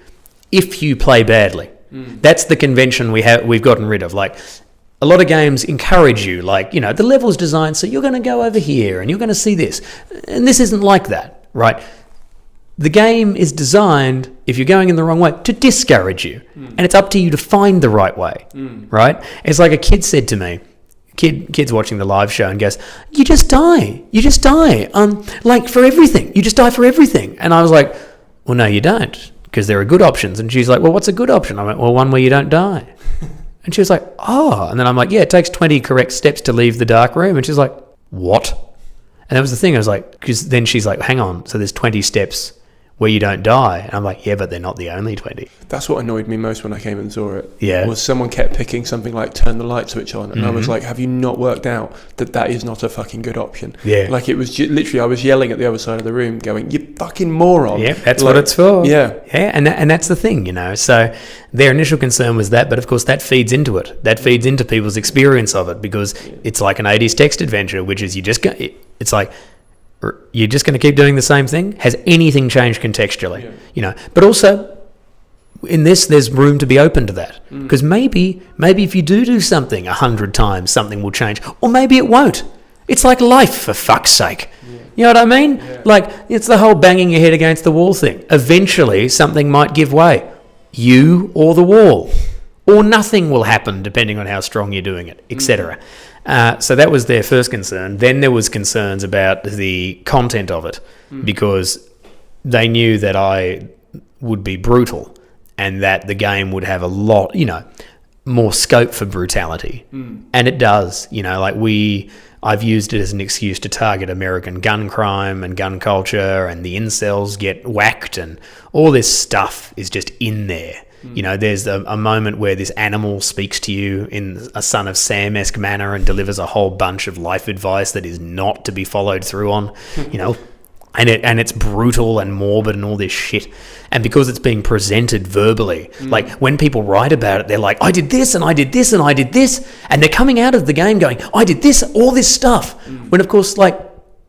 if you play badly. That's the convention we've gotten rid of. A lot of games encourage you, the level's designed so you're going to go over here and you're going to see this, and this isn't like that, right? The game is designed, if you're going in the wrong way, to discourage you. And it's up to you to find the right way, right? It's like a kid said to me, kid's watching the live show and goes, you just die. For everything. You just die for everything. And I was like, well, no, you don't, because there are good options. And she's like, well, what's a good option? I went, well, one where you don't die. And she was like, oh. And then I'm like, yeah, it takes 20 correct steps to leave the dark room. And she's like, what? And that was the thing. I was like, because then she's like, hang on, so there's 20 steps where you don't die. And I'm like, yeah, but they're not the only 20. That's what annoyed me most when I came and saw it. Yeah. Was someone kept picking something like turn the light switch on. And I was like, have you not worked out that is not a fucking good option? Yeah. It was literally, I was yelling at the other side of the room going, you fucking moron. Yeah, that's what it's for. Yeah. Yeah, and that's the thing, So their initial concern was that, but of course that feeds into it. That feeds into people's experience of it, because it's like an 80s text adventure, which is it's like, you're just going to keep doing the same thing? Has anything changed contextually? Yeah. But also in this, there's room to be open to that, because maybe if you do something 100 times, something will change, or maybe it won't. It's like life, for fuck's sake. Yeah. You know what I mean? Yeah. It's the whole banging your head against the wall thing. Eventually, something might give way, you or the wall, or nothing will happen depending on how strong you're doing it, etc. So that was their first concern. Then there was concerns about the content of it, because they knew that I would be brutal and that the game would have a lot, more scope for brutality. And it does, I've used it as an excuse to target American gun crime and gun culture, and the incels get whacked, and all this stuff is just in there. There's a moment where this animal speaks to you in a Son of Sam-esque manner and delivers a whole bunch of life advice that is not to be followed through on, and it's brutal and morbid and all this shit. And because it's being presented verbally, when people write about it, they're like, I did this and I did this and I did this, and they're coming out of the game going, I did this, all this stuff. When of course,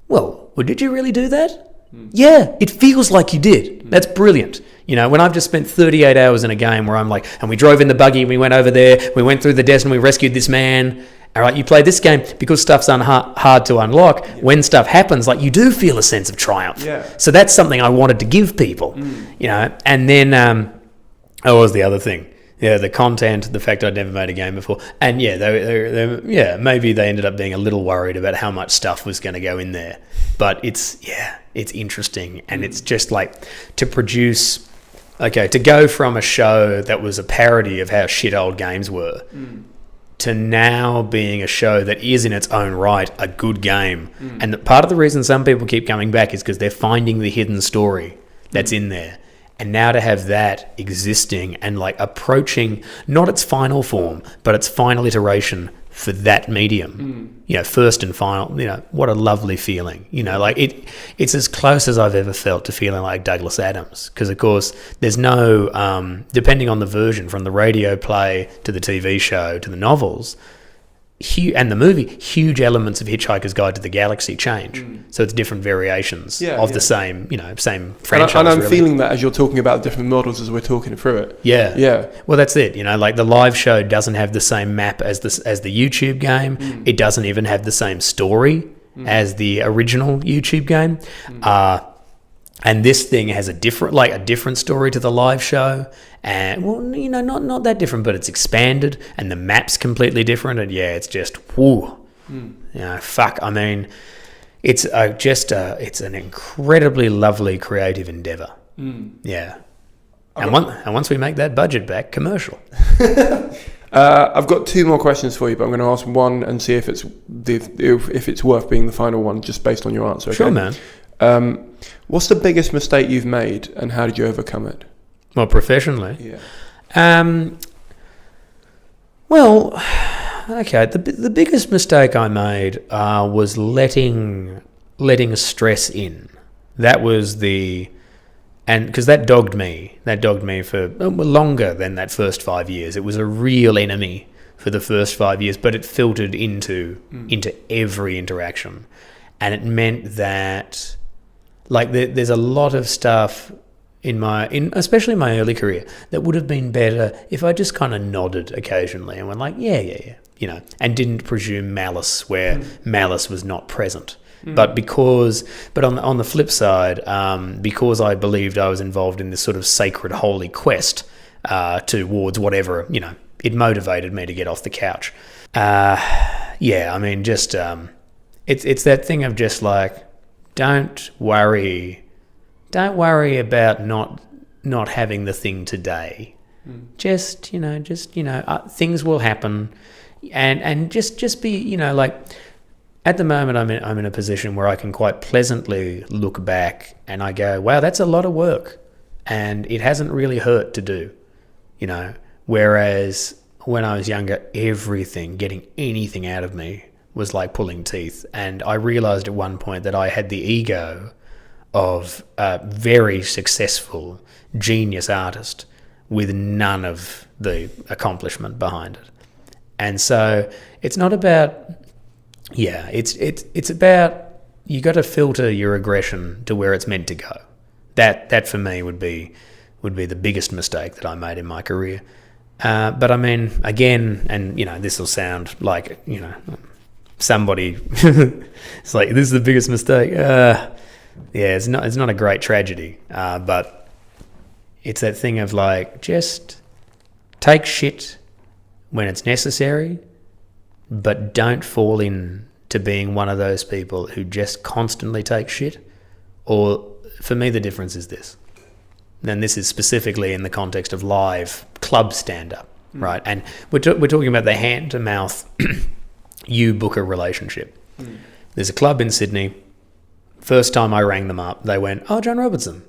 well, did you really do that? Yeah, it feels like you did. That's brilliant. When I've just spent 38 hours in a game where I'm and we drove in the buggy, we went over there, we went through the desert and we rescued this man. All right, you play this game because stuff's hard to unlock. Yeah. When stuff happens, you do feel a sense of triumph. Yeah. So that's something I wanted to give people, And then, what was the other thing? Yeah, the content, the fact I'd never made a game before. And maybe they ended up being a little worried about how much stuff was going to go in there. But it's interesting. And it's just to produce... Okay, to go from a show that was a parody of how shit old games were to now being a show that is in its own right a good game. And part of the reason some people keep coming back is because they're finding the hidden story that's in there. And now to have that existing and approaching not its final form, but its final iteration for that medium. You know, first and final, you know, what a lovely feeling. You know, like it's as close as I've ever felt to feeling like Douglas Adams, because of course there's no, depending on the version, from the radio play to the TV show to the novels, and the movie, huge elements of Hitchhiker's Guide to the Galaxy change. So it's different variations of the same, you know, same franchise. And I'm really feeling that as you're talking about different models as we're talking through it. Yeah. Well, that's it. You know, like the live show doesn't have the same map as the YouTube game. It doesn't even have the same story as the original YouTube game. And this thing has a different story to the live show. And, well, you know, not that different, but it's expanded and the map's completely different. And yeah, it's just, whoo. You know, fuck. I mean, it's it's an incredibly lovely creative endeavor. Yeah. And once we make that budget back, commercial. I've got 2 more questions for you, but I'm going to ask one and see if it's worth being the final one, just based on your answer. Okay? Sure, man. What's the biggest mistake you've made, and how did you overcome it? Well, professionally? Yeah. Well, okay. The biggest mistake I made was letting stress in. That was because that dogged me. That dogged me for longer than that first 5 years. It was a real enemy for the first 5 years, but it filtered into every interaction, and it meant that, like, there's a lot of stuff especially in my early career that would have been better if I just kind of nodded occasionally and went like, yeah, you know, and didn't presume malice where malice was not present. But on the flip side, because I believed I was involved in this sort of sacred, holy quest towards whatever, you know, it motivated me to get off the couch. Yeah, I mean, just it's that thing of just like, don't worry about not having the thing today. Just things will happen, and just be, you know, like, at the moment I'm in a position where I can quite pleasantly look back and I go, wow, that's a lot of work, and it hasn't really hurt to do, you know. Whereas when I was younger, getting anything out of me was like pulling teeth, and I realized at one point that I had the ego of a very successful genius artist with none of the accomplishment behind it. And so it's not about, it's about, you got to filter your aggression to where it's meant to go. That for me would be the biggest mistake that I made in my career. But I mean, again, and, you know, this will sound like, you know, somebody it's like, this is the biggest mistake. Yeah, it's not a great tragedy, but it's that thing of like, just take shit when it's necessary, but don't fall into being one of those people who just constantly take shit. Or, for me, the difference is this. And this is specifically in the context of live club stand-up, right? And we're talking about the hand-to-mouth you-booker relationship. There's a club in Sydney. First time I rang them up, they went, oh, John Robertson.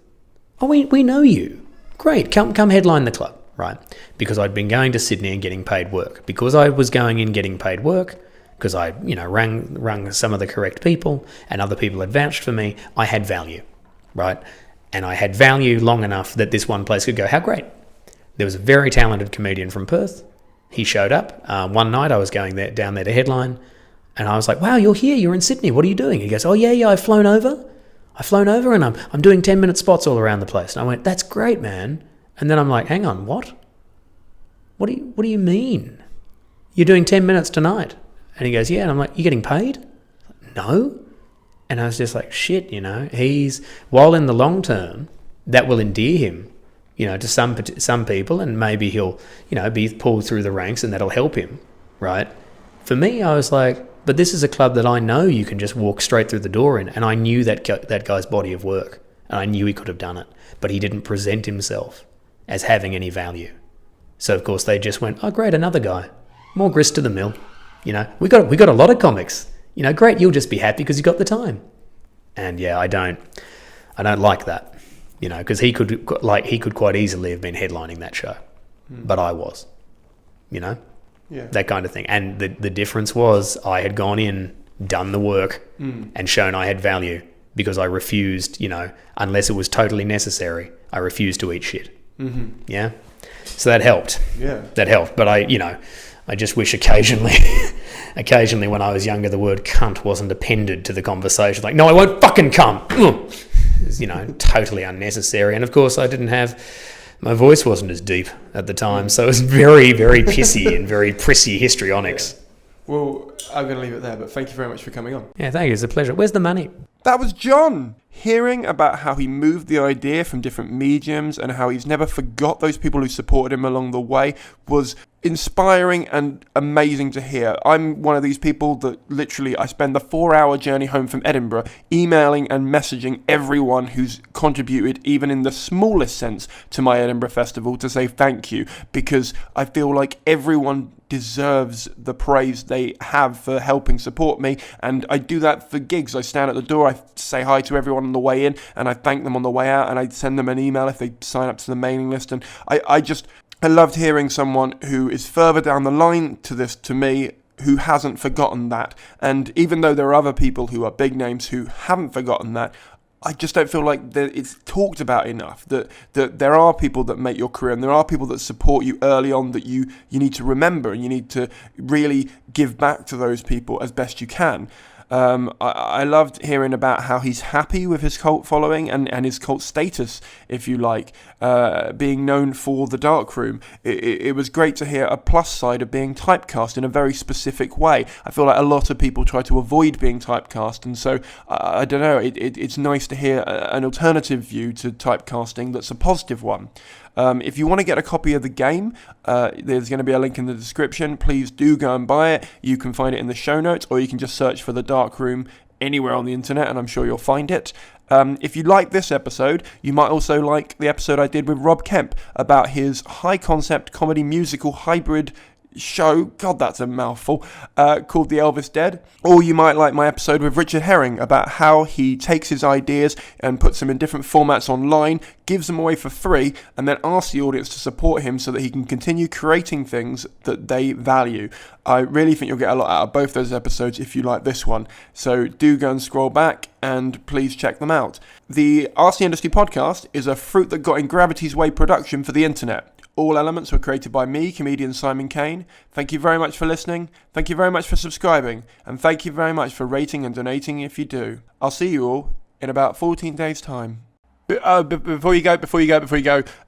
Oh, we know you. Great, come headline the club, right? Because I'd been going to Sydney and getting paid work. Because I was going in getting paid work, because I, you know, rang some of the correct people and other people had vouched for me, I had value, right? And I had value long enough that this one place could go, how great. There was a very talented comedian from Perth. He showed up. One night I was going down there to headline, and I was like, wow, you're here, you're in Sydney, what are you doing? He goes, oh yeah, I've flown over and I'm doing 10-minute spots all around the place. And I went, that's great, man. And then I'm like, hang on, what? What do you mean? You're doing 10 minutes tonight? And he goes, yeah. And I'm like, you getting paid? No. And I was just like, shit, you know, while in the long term, that will endear him, you know, to some people, and maybe he'll, you know, be pulled through the ranks and that'll help him, right? For me, I was like, but this is a club that I know you can just walk straight through the door in, and I knew that guy's body of work, and I knew he could have done it, but he didn't present himself as having any value. So, of course, they just went, oh, great, another guy, more grist to the mill. You know, we got a lot of comics. You know, great, you'll just be happy because you got the time. And yeah, I don't like that, you know, because he could quite easily have been headlining that show, but I was, you know. that kind of thing. And the difference was I had gone in, done the work, and shown I had value, because I refused, unless it was totally necessary, I refused to eat shit. Yeah. So that helped. Yeah. That helped. But I just wish occasionally when I was younger, the word cunt wasn't appended to the conversation. Like, no, I won't fucking come. It's, totally unnecessary. And of course my voice wasn't as deep at the time. So it was very, very pissy and very prissy histrionics. Yeah. Well, I'm going to leave it there, but thank you very much for coming on. Yeah, thank you. It's a pleasure. Where's the money? That was John. Hearing about how he moved the idea from different mediums and how he's never forgot those people who supported him along the way was inspiring and amazing to hear. I'm one of these people that literally I spend the 4-hour journey home from Edinburgh emailing and messaging everyone who's contributed, even in the smallest sense, to my Edinburgh Festival to say thank you, because I feel like everyone deserves the praise they have for helping support me, and I do that for gigs. I stand at the door, I say hi to everyone on the way in, and I thank them on the way out, and I send them an email if they sign up to the mailing list. And I loved hearing someone who is further down the line to me who hasn't forgotten that. And even though there are other people who are big names who haven't forgotten that, I just don't feel like that it's talked about enough, that there are people that make your career, and there are people that support you early on that you need to remember, and you need to really give back to those people as best you can. I loved hearing about how he's happy with his cult following and his cult status, if you like, being known for the darkroom. It was great to hear a plus side of being typecast in a very specific way. I feel like a lot of people try to avoid being typecast, and so I don't know, it's nice to hear an alternative view to typecasting that's a positive one. If you want to get a copy of the game, there's going to be a link in the description. Please do go and buy it. You can find it in the show notes, or you can just search for The Dark Room anywhere on the internet, and I'm sure you'll find it. If you like this episode, you might also like the episode I did with Rob Kemp about his high-concept comedy musical hybrid show, God, that's a mouthful, called The Elvis Dead. Or you might like my episode with Richard Herring about how he takes his ideas and puts them in different formats online, gives them away for free, and then asks the audience to support him so that he can continue creating things that they value. I really think you'll get a lot out of both those episodes if you like this one. So do go and scroll back and please check them out. The RC Industry Podcast is a Fruit That Got in Gravity's Way production for the internet. All elements were created by me, comedian Simon Caine. Thank you very much for listening. Thank you very much for subscribing. And thank you very much for rating and donating if you do. I'll see you all in about 14 days' time. Before you go,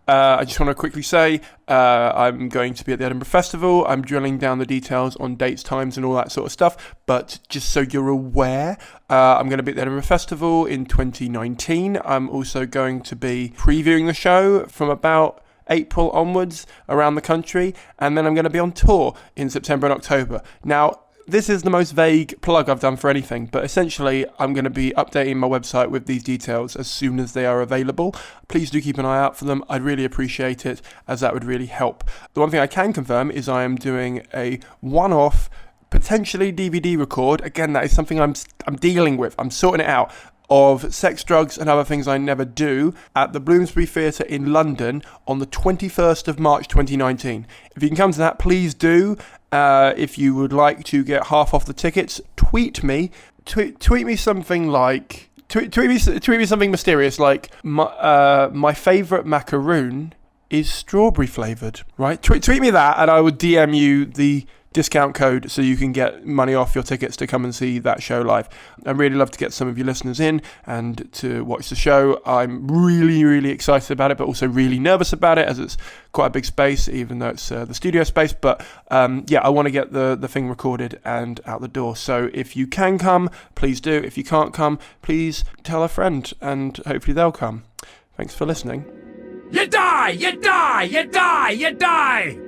I just want to quickly say I'm going to be at the Edinburgh Festival. I'm drilling down the details on dates, times, and all that sort of stuff. But just so you're aware, I'm going to be at the Edinburgh Festival in 2019. I'm also going to be previewing the show from about April onwards around the country, and then I'm going to be on tour in September and October. Now, this is the most vague plug I've done for anything, but essentially I'm going to be updating my website with these details as soon as they are available. Please do keep an eye out for them. I'd really appreciate it, as that would really help. The one thing I can confirm is I am doing a one-off, potentially DVD record. Again, that is something I'm dealing with. I'm sorting it out. Of Sex, Drugs and Other Things I Never Do at the Bloomsbury Theatre in London on the 21st of March 2019. If you can come to that, please do. If you would like to get half off the tickets, tweet me something like tweet me something mysterious like my favourite macaroon is strawberry flavoured, right? Tweet me that and I will DM you the discount code so you can get money off your tickets to come and see that show live. I'd really love to get some of you listeners in and to watch the show. I'm really, really excited about it, but also really nervous about it as it's quite a big space, even though it's the studio space. But I want to get the thing recorded and out the door. So if you can come, please do. If you can't come, please tell a friend and hopefully they'll come. Thanks for listening. You die! You die! You die! You die!